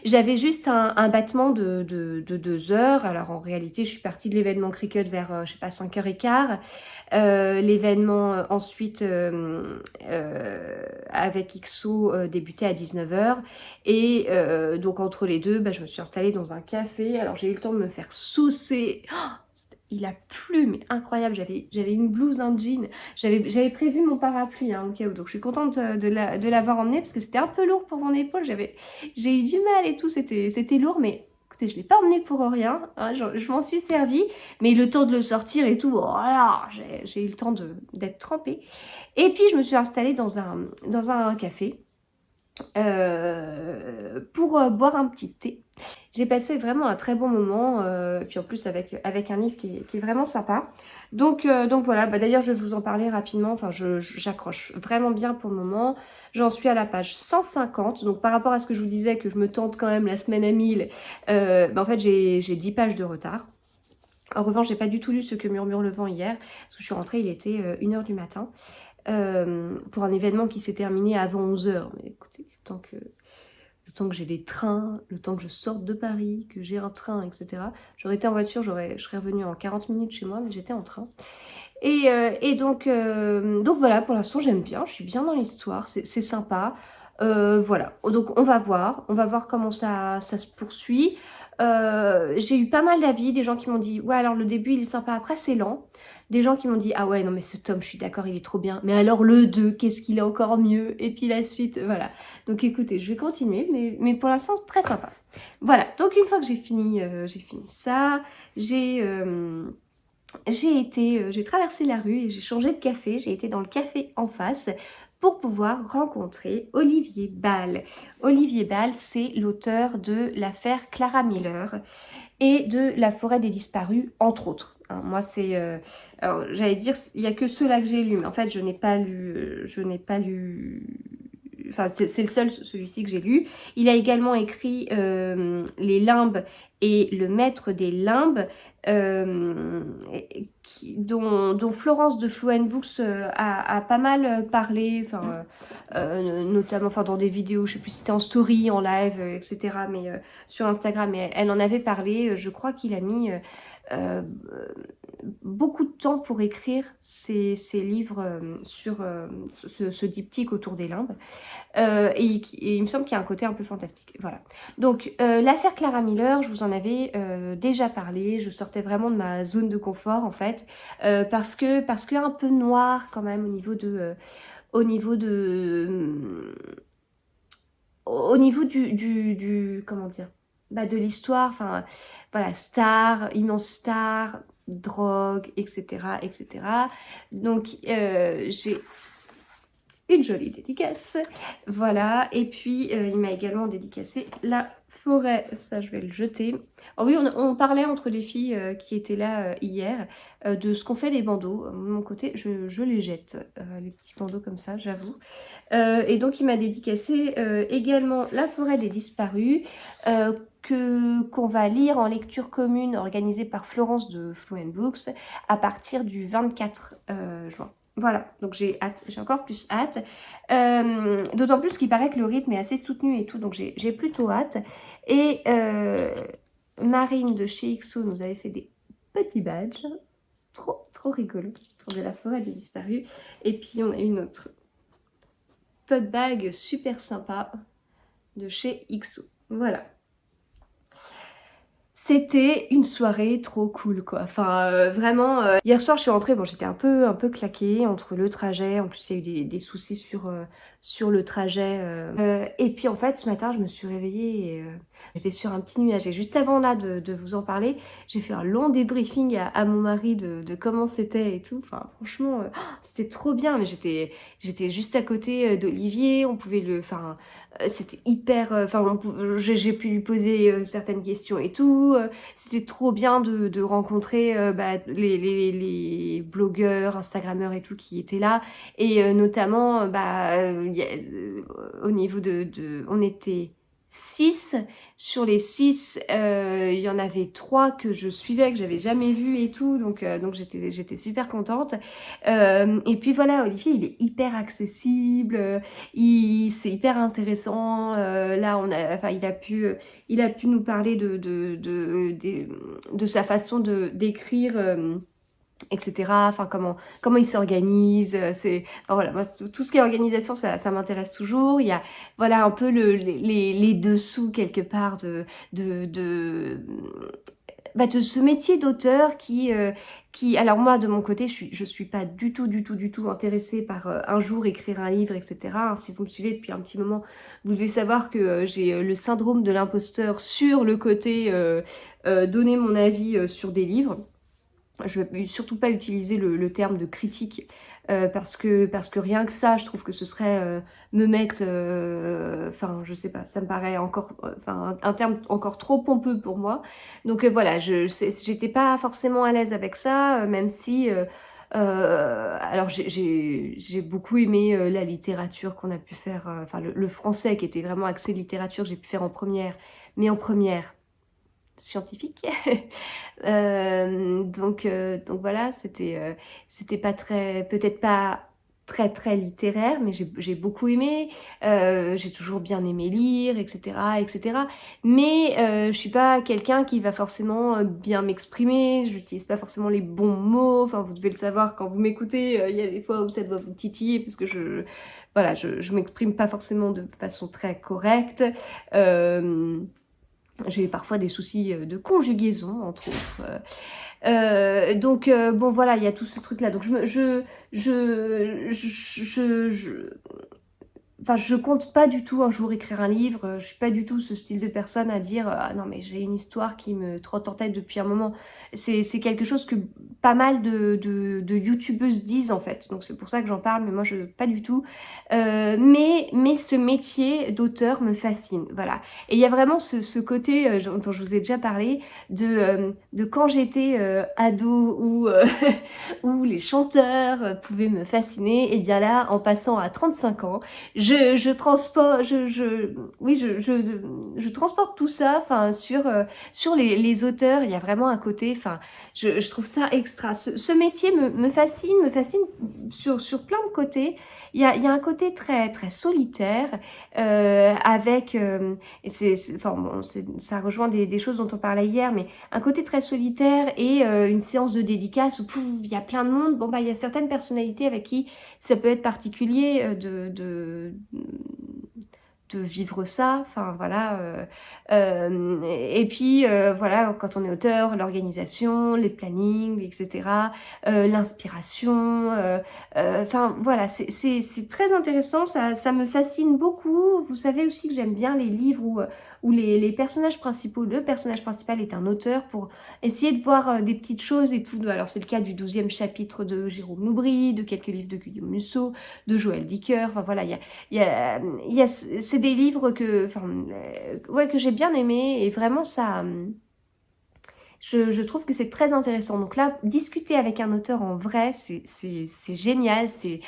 J'avais juste un battement de 2 heures. Alors en réalité, je suis partie de l'événement Cricut vers, je sais pas, 5h15. L'événement ensuite avec XO débutait à 19h. Et donc entre les deux, je me suis installée dans un café. Alors j'ai eu le temps de me faire saucer. Il a plu, mais incroyable, j'avais une blouse, un jean, j'avais prévu mon parapluie au cas où, donc je suis contente de l'avoir emmené parce que c'était un peu lourd pour mon épaule, j'ai eu du mal et tout, c'était lourd, mais écoutez, je ne l'ai pas emmené pour rien, je m'en suis servie, mais le temps de le sortir et tout, voilà, j'ai eu le temps d'être trempée. Et puis je me suis installée dans un café pour boire un petit thé. J'ai passé vraiment un très bon moment, puis en plus avec un livre qui est vraiment sympa. Donc voilà, d'ailleurs je vais vous en parler rapidement, enfin j'accroche vraiment bien pour le moment. J'en suis à la page 150, donc par rapport à ce que je vous disais que je me tente quand même la semaine à 1000, en fait j'ai 10 pages de retard. En revanche, j'ai pas du tout lu Ce que murmure le vent hier, parce que je suis rentrée, il était 1h du matin, pour un événement qui s'est terminé avant 11h. Mais écoutez, le temps que j'ai des trains, le temps que je sorte de Paris, que j'ai un train, etc. J'aurais été en voiture, je serais revenue en 40 minutes chez moi, mais j'étais en train. Et donc voilà, pour l'instant j'aime bien, je suis bien dans l'histoire, c'est sympa. Voilà, donc on va voir comment ça se poursuit. J'ai eu pas mal d'avis, des gens qui m'ont dit ouais alors le début il est sympa, après c'est lent. Des gens qui m'ont dit ah ouais non mais ce tome je suis d'accord il est trop bien, mais alors le 2 qu'est-ce qu'il est encore mieux, et puis la suite, voilà. Donc écoutez, je vais continuer, mais pour l'instant très sympa. Voilà, donc une fois que j'ai fini ça, j'ai traversé la rue et j'ai changé de café, j'ai été dans le café en face pour pouvoir rencontrer Olivier Bal. Olivier Bal, c'est l'auteur de l'affaire Clara Miller et de La forêt des disparus, entre autres. Moi, c'est... alors, j'allais dire, il n'y a que ceux-là que j'ai lus, mais en fait, je n'ai pas lu... Enfin, c'est le seul, celui-ci que j'ai lu. Il a également écrit Les limbes et le maître des limbes, dont Florence de Flow Books a pas mal parlé, notamment dans des vidéos, je sais plus si c'était en story, en live, etc. Mais sur Instagram, elle en avait parlé. Je crois qu'il a mis euh, beaucoup de temps pour écrire ses livres sur ce diptyque autour des limbes. Et il me semble qu'il y a un côté un peu fantastique. Voilà. Donc, l'affaire Clara Miller, je vous en avais déjà parlé. Je sortais vraiment de ma zone de confort, en fait, parce que un peu noir quand même au niveau du comment dire, de l'histoire. Enfin, voilà, immense star, drogue, etc., etc. Donc, j'ai une jolie dédicace, voilà. Et puis il m'a également dédicacé la forêt, ça je vais le jeter. Oh oui, on parlait entre les filles qui étaient là hier de ce qu'on fait des bandeaux. De mon côté, je les jette, les petits bandeaux comme ça, j'avoue. Et donc il m'a dédicacé également la forêt des disparus, qu'on va lire en lecture commune organisée par Florence de Flow Books à partir du 24 juin. Voilà, donc j'ai hâte, j'ai encore plus hâte. D'autant plus qu'il paraît que le rythme est assez soutenu et tout, donc j'ai plutôt hâte. Et Marine de chez XO nous avait fait des petits badges. C'est trop rigolo, autour de la forêt des disparus. Et puis on a une autre tote bag super sympa de chez XO. Voilà. C'était une soirée trop cool, quoi. Enfin, vraiment, hier soir, je suis rentrée, bon, j'étais un peu claquée entre le trajet. En plus, il y a eu des soucis sur le trajet. Et puis, en fait, ce matin, je me suis réveillée et j'étais sur un petit nuage. Et juste avant, là, de vous en parler, j'ai fait un long débriefing à mon mari de comment c'était et tout. Enfin, franchement, c'était trop bien. Mais j'étais juste à côté d'Olivier. On pouvait c'était hyper... j'ai pu lui poser certaines questions et tout. C'était trop bien de rencontrer les blogueurs, instagrammeurs et tout qui étaient là. Et notamment, au niveau on était 6. Sur les 6, il y en avait 3 que je suivais, que j'avais jamais vu et tout. Donc j'étais super contente. Et puis voilà, Olivier, il est hyper accessible. C'est hyper intéressant. Là, il a pu nous parler de sa façon d'écrire, etc. Enfin, comment il s'organise. Voilà, moi, tout ce qui est organisation, ça m'intéresse toujours. Il y a, voilà, un peu les dessous quelque part de ce métier d'auteur qui, alors moi de mon côté, je suis pas du tout intéressée par un jour écrire un livre, etc. Si vous me suivez depuis un petit moment, vous devez savoir que j'ai le syndrome de l'imposteur sur le côté donner mon avis sur des livres. Je ne vais surtout pas utiliser le terme de critique parce que rien que ça, je trouve que ce serait me mettre... je sais pas, ça me paraît encore... un terme encore trop pompeux pour moi. Donc voilà, j'étais pas forcément à l'aise avec ça, même si... alors j'ai beaucoup aimé la littérature qu'on a pu faire, le français qui était vraiment axé littérature, j'ai pu faire en première, mais en première scientifique. Donc voilà, c'était pas peut-être pas très littéraire, mais j'ai beaucoup aimé. J'ai toujours bien aimé lire, etc., etc. Mais je suis pas quelqu'un qui va forcément bien m'exprimer. J'utilise pas forcément les bons mots. Enfin, vous devez le savoir quand vous m'écoutez. Il y a des fois où ça doit vous titiller parce que je m'exprime pas forcément de façon très correcte. J'ai parfois des soucis de conjugaison, entre autres. Bon, voilà, il y a tout ce truc-là. Donc, je compte pas du tout un jour écrire un livre. Je suis pas du tout ce style de personne à dire ah non mais j'ai une histoire qui me trotte en tête depuis un moment. C'est quelque chose que pas mal de youtubeuses disent en fait. Donc c'est pour ça que j'en parle, mais moi je pas du tout. Mais ce métier d'auteur me fascine, voilà. Et il y a vraiment ce côté dont je vous ai déjà parlé de quand j'étais ado où les chanteurs pouvaient me fasciner. Et bien là, en passant à 35 ans, je je transporte tout ça, enfin, sur les auteurs. Il y a vraiment un côté, enfin, je trouve ça extra. Ce métier me fascine sur plein de côtés. Il y a un côté très, très solitaire, avec, enfin, bon, ça rejoint des choses dont on parlait hier, mais un côté très solitaire et une séance de dédicace où pouf, il y a plein de monde. Bon, bah, il y a certaines personnalités avec qui ça peut être particulier de vivre ça, enfin voilà. Et puis voilà, quand on est auteur, l'organisation, les plannings, etc., l'inspiration, enfin voilà, c'est très intéressant, ça me fascine beaucoup. Vous savez aussi que j'aime bien les livres où les personnages principaux, le personnage principal est un auteur, pour essayer de voir des petites choses et tout. Alors c'est le cas du 12e chapitre de Jérôme Loubry, de quelques livres de Guillaume Musso, de Joël Dicker, enfin voilà, c'est des livres que, enfin, ouais, que j'ai bien aimés, et vraiment ça, je trouve que c'est très intéressant. Donc là, discuter avec un auteur en vrai, c'est génial, c'est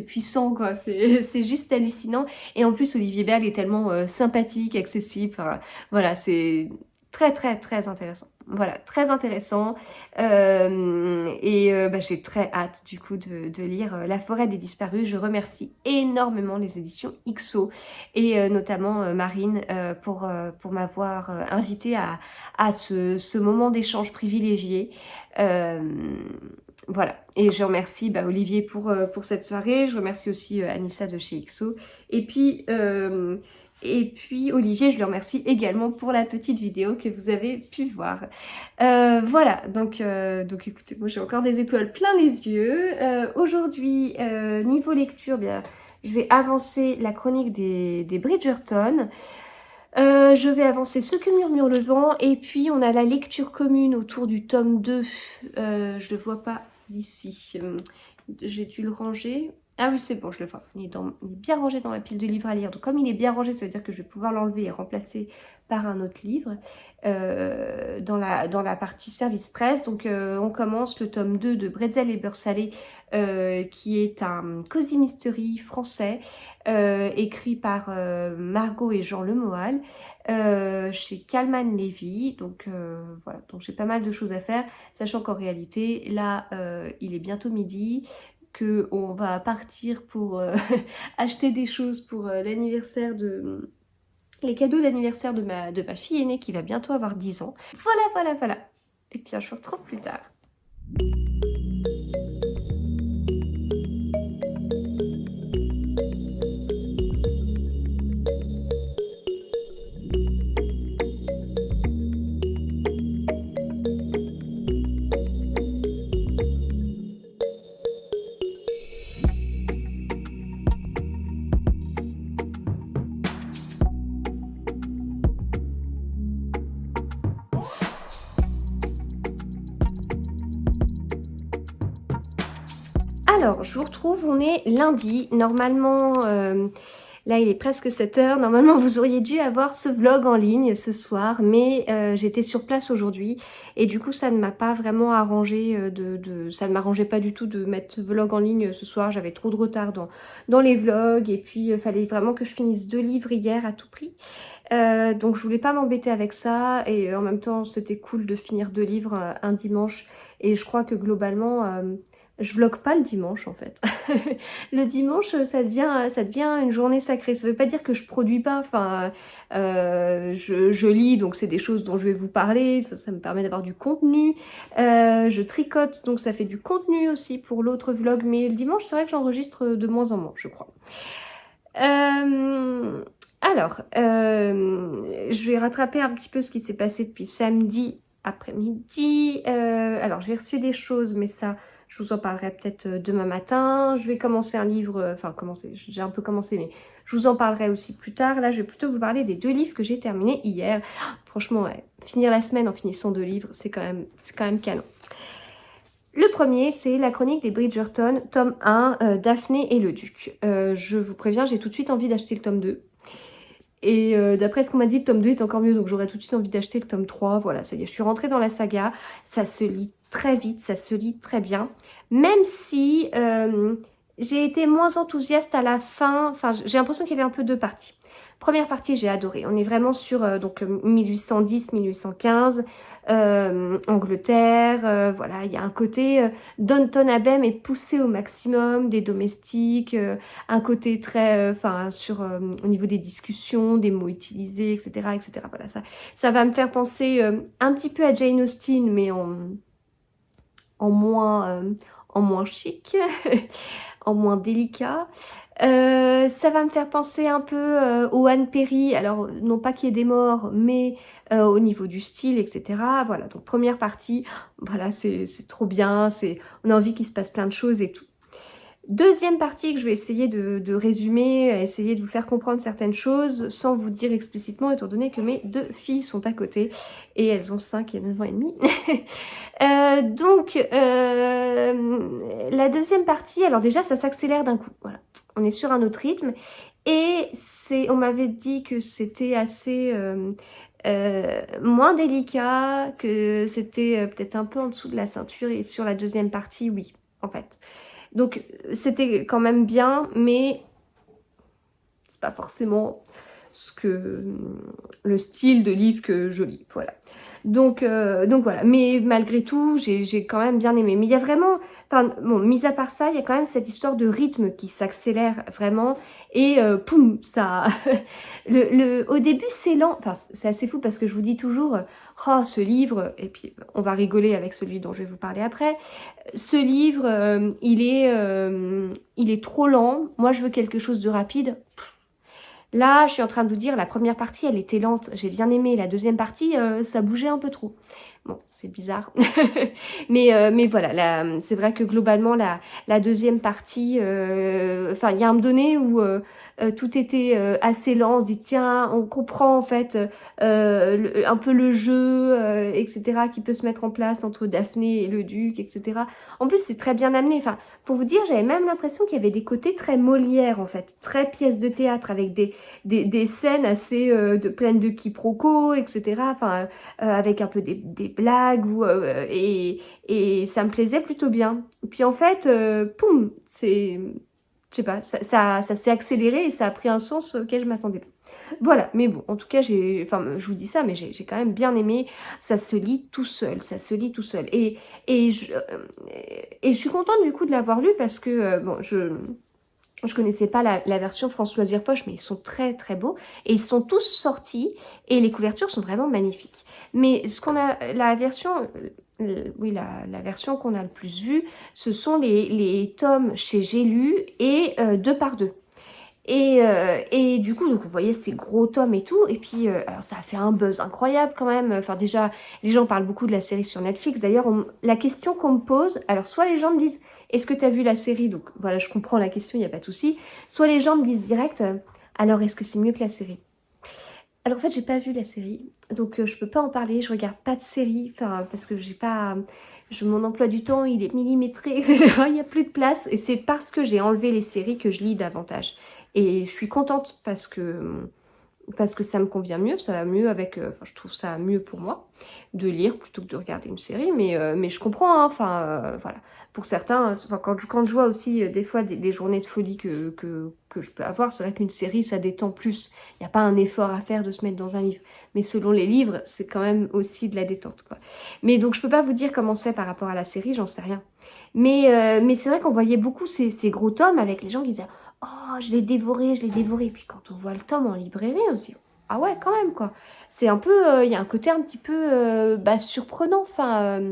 puissant, quoi, c'est juste hallucinant. Et en plus, Olivier Bernheim est tellement sympathique, accessible, enfin, voilà, c'est très très très intéressant. Voilà, très intéressant. Bah, j'ai très hâte du coup de lire La forêt des disparus. Je remercie énormément les éditions XO et notamment Marine pour m'avoir invitée à ce moment d'échange privilégié. Voilà, et je remercie Olivier pour cette soirée. Je remercie aussi Anissa de chez XO. Et puis Olivier, je le remercie également pour la petite vidéo que vous avez pu voir. Voilà, donc écoutez, moi j'ai encore des étoiles plein les yeux. Aujourd'hui, niveau lecture, bien, je vais avancer la chronique des Bridgerton. Je vais avancer Ce que murmure le vent, et puis on a la lecture commune autour du tome 2. Je le vois pas d'ici. J'ai dû le ranger. Ah oui, c'est bon, je le vois. Il est bien rangé dans ma pile de livres à lire. Donc comme il est bien rangé, ça veut dire que je vais pouvoir l'enlever et remplacer par un autre livre dans la partie service presse. Donc on commence le tome 2 de Bretzel et beurre salé, qui est un cosy mystery français, écrit par Margot et Jean Lemoal, chez Calman Levy. Donc voilà, donc j'ai pas mal de choses à faire, sachant qu'en réalité là il est bientôt midi, qu'on va partir pour acheter des choses pour l'anniversaire les cadeaux d'anniversaire de ma fille aînée qui va bientôt avoir 10 ans. Voilà. Et puis je vous retrouve plus tard. Alors, je vous retrouve, on est lundi. Normalement, là il est presque 7h. Normalement, vous auriez dû avoir ce vlog en ligne ce soir, mais j'étais sur place aujourd'hui et du coup, ça ne m'a pas vraiment arrangé. Ça ne m'arrangeait pas du tout de mettre ce vlog en ligne ce soir. J'avais trop de retard dans les vlogs, et puis il fallait vraiment que je finisse 2 livres hier à tout prix. Donc je voulais pas m'embêter avec ça, et en même temps c'était cool de finir 2 livres un dimanche, et je crois que globalement je vlog pas le dimanche en fait. Le dimanche ça devient une journée sacrée. Ça veut pas dire que je produis pas, enfin je lis, donc c'est des choses dont je vais vous parler, ça me permet d'avoir du contenu. Je tricote, donc ça fait du contenu aussi pour l'autre vlog, mais le dimanche c'est vrai que j'enregistre de moins en moins, je crois. Alors, je vais rattraper un petit peu ce qui s'est passé depuis samedi après-midi. Alors, j'ai reçu des choses, mais ça, je vous en parlerai peut-être demain matin. Je vais commencer un livre, enfin, j'ai un peu commencé, mais je vous en parlerai aussi plus tard. Là, je vais plutôt vous parler des 2 livres que j'ai terminés hier. Franchement, ouais, finir la semaine en finissant 2 livres, c'est quand même canon. Le premier, c'est la chronique des Bridgerton, tome 1, Daphné et le Duc. Je vous préviens, j'ai tout de suite envie d'acheter le tome 2. Et d'après ce qu'on m'a dit, le tome 2 est encore mieux, donc j'aurais tout de suite envie d'acheter le tome 3. Voilà, ça y est, je suis rentrée dans la saga. Ça se lit très vite, ça se lit très bien. Même si j'ai été moins enthousiaste à la fin. Enfin, j'ai l'impression qu'il y avait un peu deux parties. Première partie, j'ai adoré. On est vraiment sur 1810-1815, Angleterre. Voilà, il y a un côté Downton Abbey mais poussé au maximum, des domestiques, un côté très, au niveau des discussions, des mots utilisés, etc., etc. Voilà, ça va me faire penser un petit peu à Jane Austen, mais en moins, en moins chic, en moins délicat. Ça va me faire penser un peu au Anne Perry, alors non pas qu'il y ait des morts, mais au niveau du style, etc. Voilà, donc première partie, voilà, c'est trop bien, on a envie qu'il se passe plein de choses et tout. Deuxième partie que je vais essayer de résumer, essayer de vous faire comprendre certaines choses sans vous dire explicitement, étant donné que mes deux filles sont à côté et elles ont 5 et 9 ans et demi. La deuxième partie, alors déjà ça s'accélère d'un coup, voilà. On est sur un autre rythme et on m'avait dit que c'était assez moins délicat, que c'était peut-être un peu en dessous de la ceinture et sur la deuxième partie, oui, en fait. Donc c'était quand même bien, mais c'est pas forcément le style de livre que je lis, voilà. Donc voilà, mais malgré tout, j'ai quand même bien aimé. Mais il y a vraiment, enfin bon, mis à part ça, il y a quand même cette histoire de rythme qui s'accélère vraiment et poum, ça, au début c'est lent, enfin c'est assez fou parce que je vous dis toujours, oh ce livre, et puis on va rigoler avec celui dont je vais vous parler après. Ce livre, il est trop lent. Moi, je veux quelque chose de rapide. Là, je suis en train de vous dire, la première partie, elle était lente. J'ai bien aimé. La deuxième partie, ça bougeait un peu trop. Bon, c'est bizarre. mais voilà, c'est vrai que globalement, la deuxième partie, enfin, il y a un moment donné où tout était assez lent. On se dit, tiens, on comprend en fait un peu le jeu, etc., qui peut se mettre en place entre Daphné et le duc, etc. En plus, c'est très bien amené. Enfin, pour vous dire, j'avais même l'impression qu'il y avait des côtés très Molière, en fait, très pièce de théâtre, avec des scènes assez pleines de quiproquos, etc. Enfin, avec un peu des blagues, et ça me plaisait plutôt bien. Puis en fait, poum, je sais pas, ça s'est accéléré et ça a pris un sens auquel je m'attendais pas. Voilà, mais bon, en tout cas, je vous dis ça, mais j'ai quand même bien aimé. Ça se lit tout seul, ça se lit tout seul. Et je suis contente du coup de l'avoir lu parce que, bon, je connaissais pas la version Françoise Irpoche, mais ils sont très très beaux. Et ils sont tous sortis et les couvertures sont vraiment magnifiques. Mais la version, oui, la version qu'on a le plus vue, ce sont les tomes chez J'ai lu et deux par deux. Et du coup, donc vous voyez ces gros tomes et tout. Et puis, alors ça a fait un buzz incroyable quand même. Enfin, déjà, les gens parlent beaucoup de la série sur Netflix. D'ailleurs, la question qu'on me pose, alors soit les gens me disent, est-ce que tu as vu la série? Donc voilà, je comprends la question, il n'y a pas de souci. Soit les gens me disent direct, alors est-ce que c'est mieux que la série? Alors en fait, j'ai pas vu la série, donc je peux pas en parler. Je regarde pas de série, enfin parce que j'ai pas, mon emploi du temps, il est millimétré, etc. Il y a plus de place, et c'est parce que j'ai enlevé les séries que je lis davantage. Et je suis contente parce que ça me convient mieux, ça va mieux avec, enfin je trouve ça mieux pour moi de lire plutôt que de regarder une série, mais je comprends, hein, enfin voilà. Pour certains, enfin, quand je vois aussi des fois des journées de folie que je peux avoir, c'est vrai qu'une série ça détend plus, il n'y a pas un effort à faire de se mettre dans un livre, mais selon les livres c'est quand même aussi de la détente, quoi. Mais donc je peux pas vous dire comment c'est par rapport à la série, j'en sais rien. Mais c'est vrai qu'on voyait beaucoup ces gros tomes avec les gens qui disaient oh, je l'ai dévoré, je l'ai dévoré. Puis quand on voit le tome en librairie, on se dit ah ouais, quand même, quoi. C'est un peu, il y a un côté un petit peu surprenant, enfin.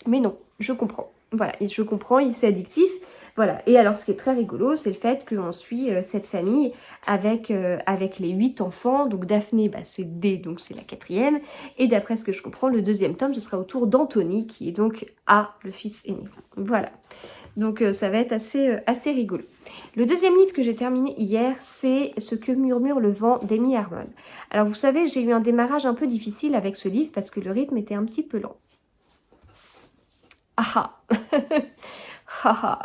Mais non, je comprends. Voilà, et je comprends, c'est addictif. Voilà. Et alors, ce qui est très rigolo, c'est le fait qu'on suit cette famille avec les 8 enfants. Donc, Daphné, c'est D, donc c'est la 4e. Et d'après ce que je comprends, le 2e tome, ce sera autour d'Anthony, qui est donc A, le fils aîné. Voilà. Donc, ça va être assez rigolo. Le deuxième livre que j'ai terminé hier, c'est Ce que murmure le vent d'Amy Harmon. Alors, vous savez, j'ai eu un démarrage un peu difficile avec ce livre parce que le rythme était un petit peu lent. Ah ah.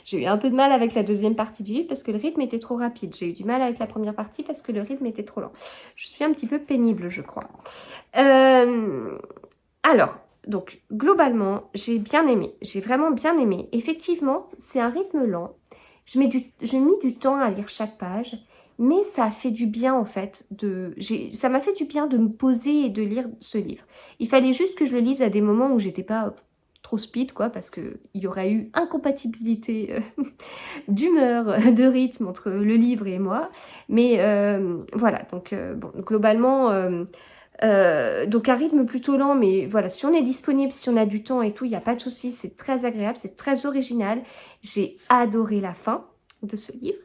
J'ai eu un peu de mal avec la deuxième partie du livre parce que le rythme était trop rapide. J'ai eu du mal avec la première partie parce que le rythme était trop lent. Je suis un petit peu pénible, je crois. Alors, Donc, globalement, j'ai bien aimé. J'ai vraiment bien aimé. Effectivement, c'est un rythme lent. J'ai mis du temps à lire chaque page, mais ça a fait du bien, en fait. Ça m'a fait du bien de me poser et de lire ce livre. Il fallait juste que je le lise à des moments où j'étais pas trop speed, quoi, parce qu'il y aurait eu incompatibilité d'humeur, de rythme entre le livre et moi. Mais voilà, donc bon, globalement... donc un rythme plutôt lent, mais voilà, si on est disponible, si on a du temps et tout, il n'y a pas de souci, c'est très agréable, c'est très original. J'ai adoré la fin de ce livre.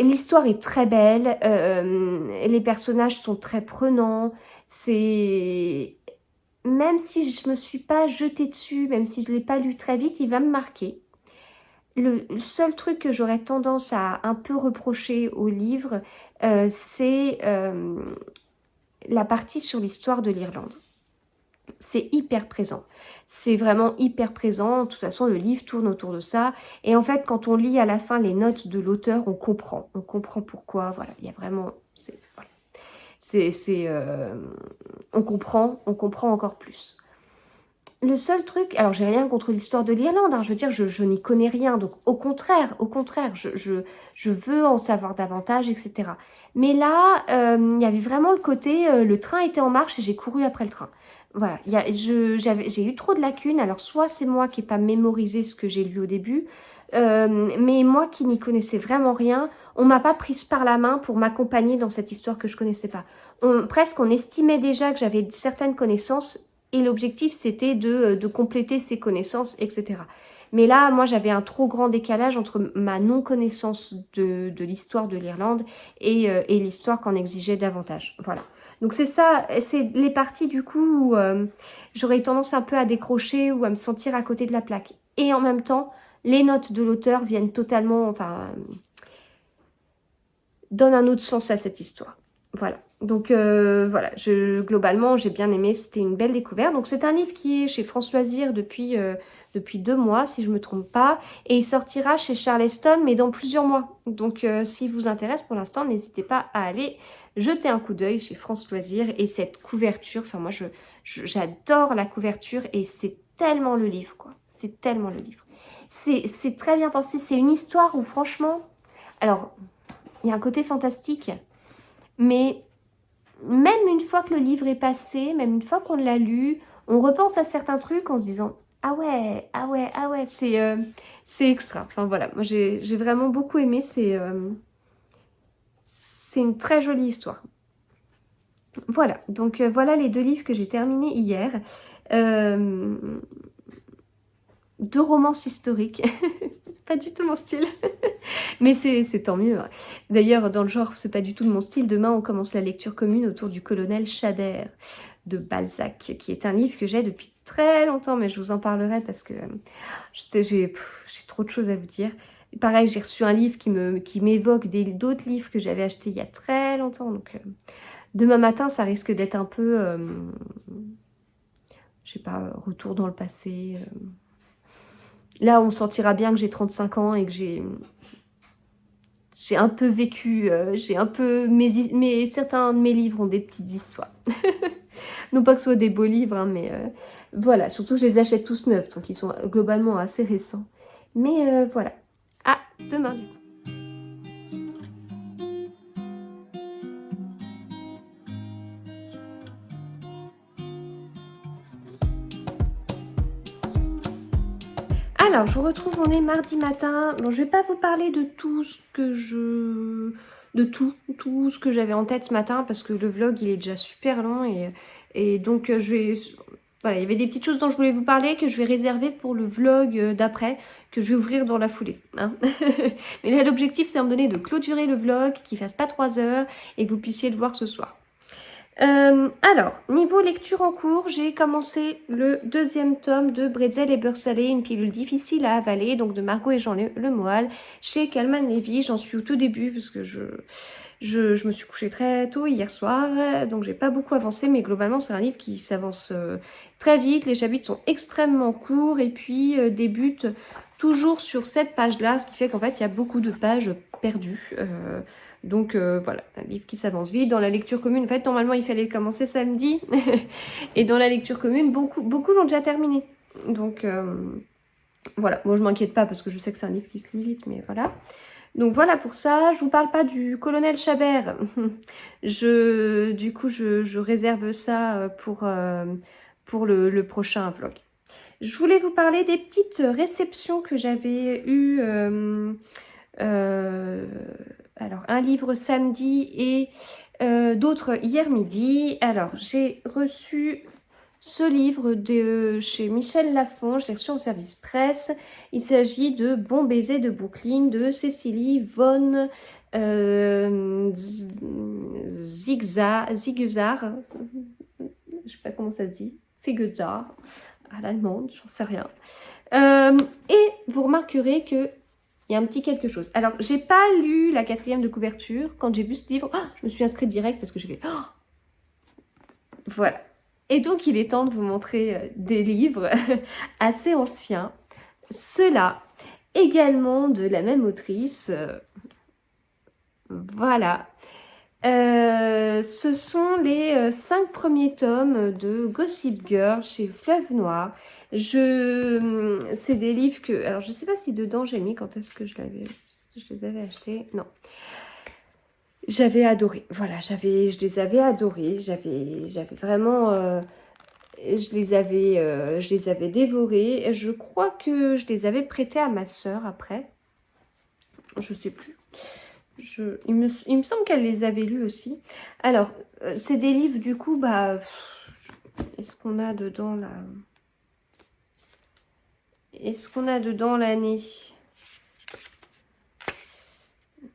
L'histoire est très belle, les personnages sont très prenants, même si je me suis pas jetée dessus, même si je l'ai pas lu très vite, il va me marquer. Le seul truc que j'aurais tendance à un peu reprocher au livre, c'est la partie sur l'histoire de l'Irlande. C'est hyper présent. C'est vraiment hyper présent. De toute façon, le livre tourne autour de ça. Et en fait, quand on lit à la fin les notes de l'auteur, on comprend. On comprend pourquoi. Voilà, il y a vraiment... on comprend encore plus. Le seul truc, alors j'ai rien contre l'histoire de l'Irlande, hein, je veux dire, je n'y connais rien, donc au contraire, je veux en savoir davantage, etc. Mais là, il y avait vraiment le côté, le train était en marche et j'ai couru après le train. Voilà, j'ai eu trop de lacunes, alors soit c'est moi qui n'ai pas mémorisé ce que j'ai lu au début, mais moi qui n'y connaissais vraiment rien, on m'a pas prise par la main pour m'accompagner dans cette histoire que je connaissais pas. Presque on estimait déjà que j'avais certaines connaissances, et l'objectif, c'était de compléter ses connaissances, etc. Mais là, moi, j'avais un trop grand décalage entre ma non-connaissance de l'histoire de l'Irlande et l'histoire qu'en exigeait davantage. Voilà. Donc c'est ça, c'est les parties du coup où j'aurais tendance un peu à décrocher ou à me sentir à côté de la plaque. Et en même temps, les notes de l'auteur viennent totalement, donnent un autre sens à cette histoire. Voilà. Donc voilà, globalement, j'ai bien aimé, c'était une belle découverte. Donc c'est un livre qui est chez France Loisirs depuis 2 mois, si je ne me trompe pas. Et il sortira chez Charleston, mais dans plusieurs mois. Donc s'il vous intéresse pour l'instant, n'hésitez pas à aller jeter un coup d'œil chez France Loisirs. Et cette couverture, enfin moi, j'adore la couverture et c'est tellement le livre, quoi. C'est tellement le livre. C'est très bien pensé, c'est une histoire où franchement... Alors, il y a un côté fantastique, mais... Même une fois que le livre est passé, même une fois qu'on l'a lu, on repense à certains trucs en se disant « Ah ouais, ah ouais, ah ouais, c'est extra ». Enfin voilà, moi j'ai vraiment beaucoup aimé, c'est une très jolie histoire. Voilà, donc voilà les 2 livres que j'ai terminés hier. 2 romances historiques, c'est pas du tout mon style, mais c'est tant mieux. Hein. D'ailleurs, dans le genre, c'est pas du tout de mon style. Demain, on commence la lecture commune autour du colonel Chabert de Balzac, qui est un livre que j'ai depuis très longtemps, mais je vous en parlerai parce que j'ai trop de choses à vous dire. Et pareil, j'ai reçu un livre qui m'évoque d'autres livres que j'avais achetés il y a très longtemps, donc demain matin, ça risque d'être un peu, je sais pas, retour dans le passé... Là, on sentira bien que j'ai 35 ans et que j'ai un peu vécu, certains de mes livres ont des petites histoires. Non pas que ce soit des beaux livres, hein, mais voilà, surtout que je les achète tous neufs, donc ils sont globalement assez récents. Mais voilà. À demain, du coup. Alors, je vous retrouve, on est mardi matin. Bon, je vais pas vous parler de tout ce que tout ce que j'avais en tête ce matin, parce que le vlog, il est déjà super long, et donc voilà, il y avait des petites choses dont je voulais vous parler, que je vais réserver pour le vlog d'après, que je vais ouvrir dans la foulée. Hein. Mais là, l'objectif, c'est à me donner de clôturer le vlog, qu'il fasse pas 3 heures, et que vous puissiez le voir ce soir. Alors, niveau lecture en cours, j'ai commencé le 2e tome de Bretzel et beurre salé, une pilule difficile à avaler, donc de Margot et Jean Lemoyle, chez Calman Levy. J'en suis au tout début parce que je me suis couchée très tôt hier soir, donc j'ai pas beaucoup avancé, mais globalement c'est un livre qui s'avance très vite, les chapitres sont extrêmement courts et puis débute toujours sur cette page-là, ce qui fait qu'en fait il y a beaucoup de pages perdues. Donc voilà, un livre qui s'avance vite. Dans la lecture commune, en fait, normalement, il fallait commencer samedi. Et dans la lecture commune, beaucoup l'ont déjà terminé. Donc voilà, moi je m'inquiète pas parce que je sais que c'est un livre qui se lit vite, mais voilà. Donc voilà pour ça, je vous parle pas du colonel Chabert. Du coup, je réserve ça pour le prochain vlog. Je voulais vous parler des petites réceptions que j'avais eues. Alors, un livre samedi et d'autres hier midi. Alors, j'ai reçu ce livre de chez Michel Lafon, je l'ai reçu en service presse. Il s'agit de Bon baiser de Brooklyn de Cécilie von Zigzar. Je sais pas comment ça se dit. Zigzar, à l'allemande, j'en sais rien. Et vous remarquerez que il y a un petit quelque chose. Alors, j'ai pas lu la 4e de couverture. Quand j'ai vu ce livre, je me suis inscrite direct parce que j'ai fait... voilà. Et donc, il est temps de vous montrer des livres assez anciens. Ceux-là, également de la même autrice. Voilà. Ce sont les 5 premiers tomes de Gossip Girl chez Fleuve Noir. C'est des livres que... Alors, je sais pas si dedans j'ai mis quand est-ce que je les avais achetés. Non. J'avais adoré. Voilà, je les avais adorés. J'avais vraiment... je les avais dévorés. Je crois que je les avais prêtés à ma sœur après. Je sais plus. Il me semble qu'elle les avait lus aussi. Alors, c'est des livres, du coup, est-ce qu'on a dedans là? Est-ce qu'on a dedans l'année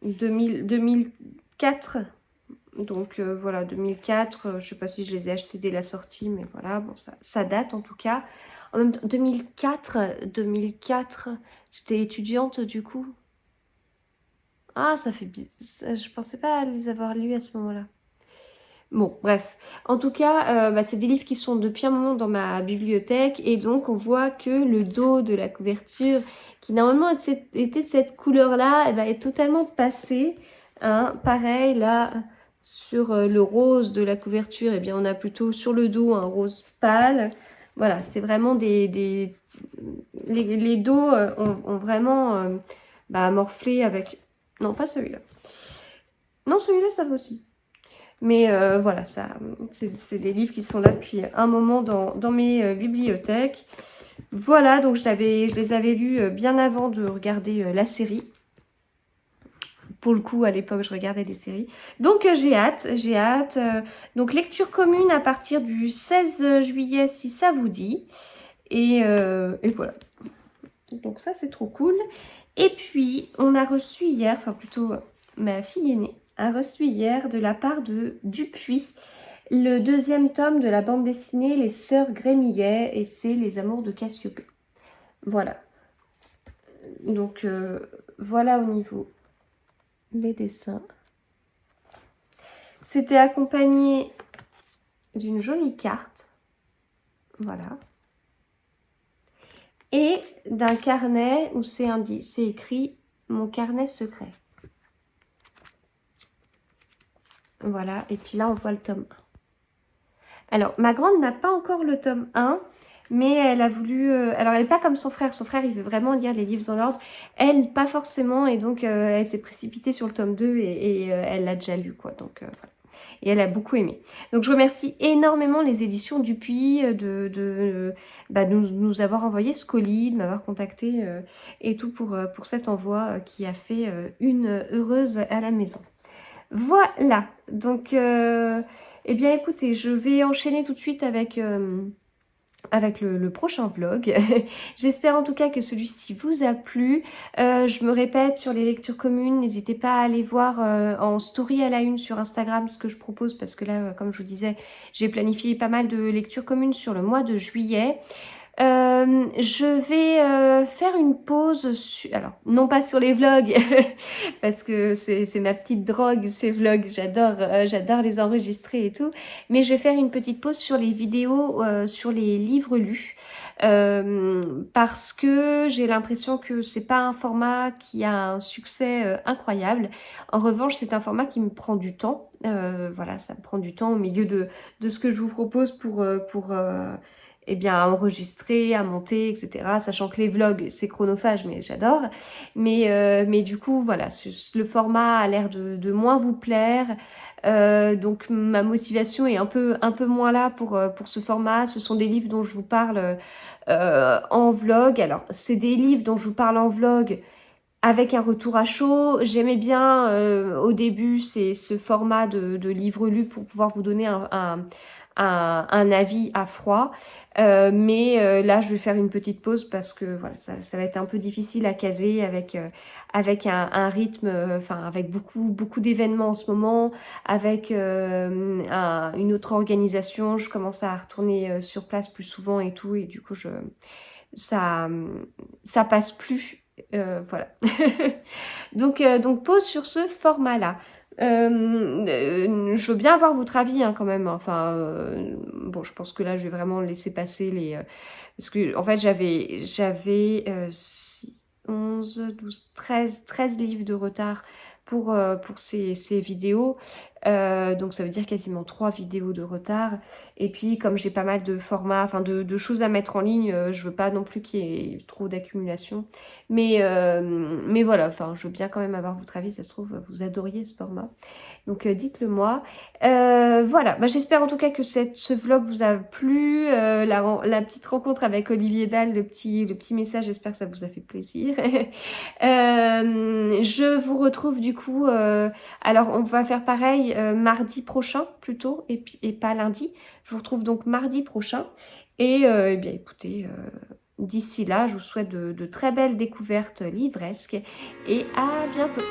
2004? Donc voilà, 2004, je sais pas si je les ai achetés dès la sortie, mais voilà, bon, ça date en tout cas. En même temps, 2004, j'étais étudiante du coup. Ah, ça fait... Je pensais pas les avoir lus à ce moment-là. Bon, bref. En tout cas, c'est des livres qui sont depuis un moment dans ma bibliothèque. Et donc, on voit que le dos de la couverture, qui normalement était de cette couleur-là, est totalement passé. Hein. Pareil, là, sur le rose de la couverture, on a plutôt sur le dos un rose pâle. Voilà, c'est vraiment les dos ont vraiment morflé avec... Non, pas celui-là. Non, celui-là, ça va aussi. Mais voilà, c'est des livres qui sont là depuis un moment dans mes bibliothèques. Voilà, donc je les avais lus bien avant de regarder la série. Pour le coup, à l'époque, je regardais des séries. Donc j'ai hâte. Donc lecture commune à partir du 16 juillet, si ça vous dit. Et voilà. Donc ça, c'est trop cool. Et puis, on a reçu hier, enfin plutôt ma fille aînée, a reçu hier de la part de Dupuis le 2e tome de la bande dessinée Les Sœurs Grémillet et c'est Les Amours de Cassiopée. Voilà. Donc voilà au niveau des dessins. C'était accompagné d'une jolie carte. Voilà. Et d'un carnet où c'est écrit « Mon carnet secret ». Voilà, et puis là, on voit le tome 1. Alors, ma grande n'a pas encore le tome 1, mais elle a voulu... alors, elle n'est pas comme son frère. Son frère, il veut vraiment lire les livres dans l'ordre. Elle, pas forcément, et donc, elle s'est précipitée sur le tome 2 et elle l'a déjà lu, quoi. Donc, voilà. Et elle a beaucoup aimé. Donc, je remercie énormément les éditions Dupuis de nous avoir envoyé ce colis, de m'avoir contacté et tout pour cet envoi qui a fait une heureuse à la maison. Voilà, donc, eh bien écoutez, je vais enchaîner tout de suite avec le prochain vlog. J'espère en tout cas que celui-ci vous a plu. Je me répète sur les lectures communes, n'hésitez pas à aller voir en story à la une sur Instagram ce que je propose parce que là, comme je vous disais, j'ai planifié pas mal de lectures communes sur le mois de juillet. Je vais faire une pause, alors non pas sur les vlogs, parce que c'est ma petite drogue ces vlogs, j'adore les enregistrer et tout, mais je vais faire une petite pause sur les vidéos, sur les livres lus. parce que j'ai l'impression que c'est pas un format qui a un succès incroyable. En revanche, c'est un format qui me prend du temps. Voilà, ça me prend du temps au milieu de ce que je vous propose pour eh bien, à enregistrer, à monter, etc. Sachant que les vlogs, c'est chronophage, mais j'adore. Mais du coup, voilà, le format a l'air de moins vous plaire. Donc ma motivation est un peu moins là pour ce format. Ce sont des livres dont je vous parle en vlog. Alors, c'est des livres dont je vous parle en vlog avec un retour à chaud. J'aimais bien au début ce format de livre lu pour pouvoir vous donner un avis à froid. Mais là, je vais faire une petite pause parce que voilà, ça va être un peu difficile à caser avec un rythme, enfin avec beaucoup d'événements en ce moment, avec une autre organisation. Je commence à retourner sur place plus souvent et tout, et du coup, ça, ça passe plus. Voilà. Donc pause sur ce format-là. Je veux bien avoir votre avis hein, quand même. Enfin, bon, je pense que là, je vais vraiment laisser passer les... parce que, en fait, j'avais 11, 12, 13 livres de retard pour ces vidéos. Donc ça veut dire quasiment 3 vidéos de retard. Et puis comme j'ai pas mal de formats, enfin de choses à mettre en ligne, je veux pas non plus qu'il y ait trop d'accumulation. Mais voilà, enfin je veux bien quand même avoir votre avis, ça se trouve vous adoriez ce format. Donc dites-le moi. Voilà, bah, j'espère en tout cas que ce vlog vous a plu. La petite rencontre avec Olivier Ball, le petit message, j'espère que ça vous a fait plaisir. Je vous retrouve du coup, alors on va faire pareil mardi prochain plutôt et pas lundi. Je vous retrouve donc mardi prochain. Et eh bien écoutez, d'ici là, je vous souhaite de très belles découvertes livresques et à bientôt.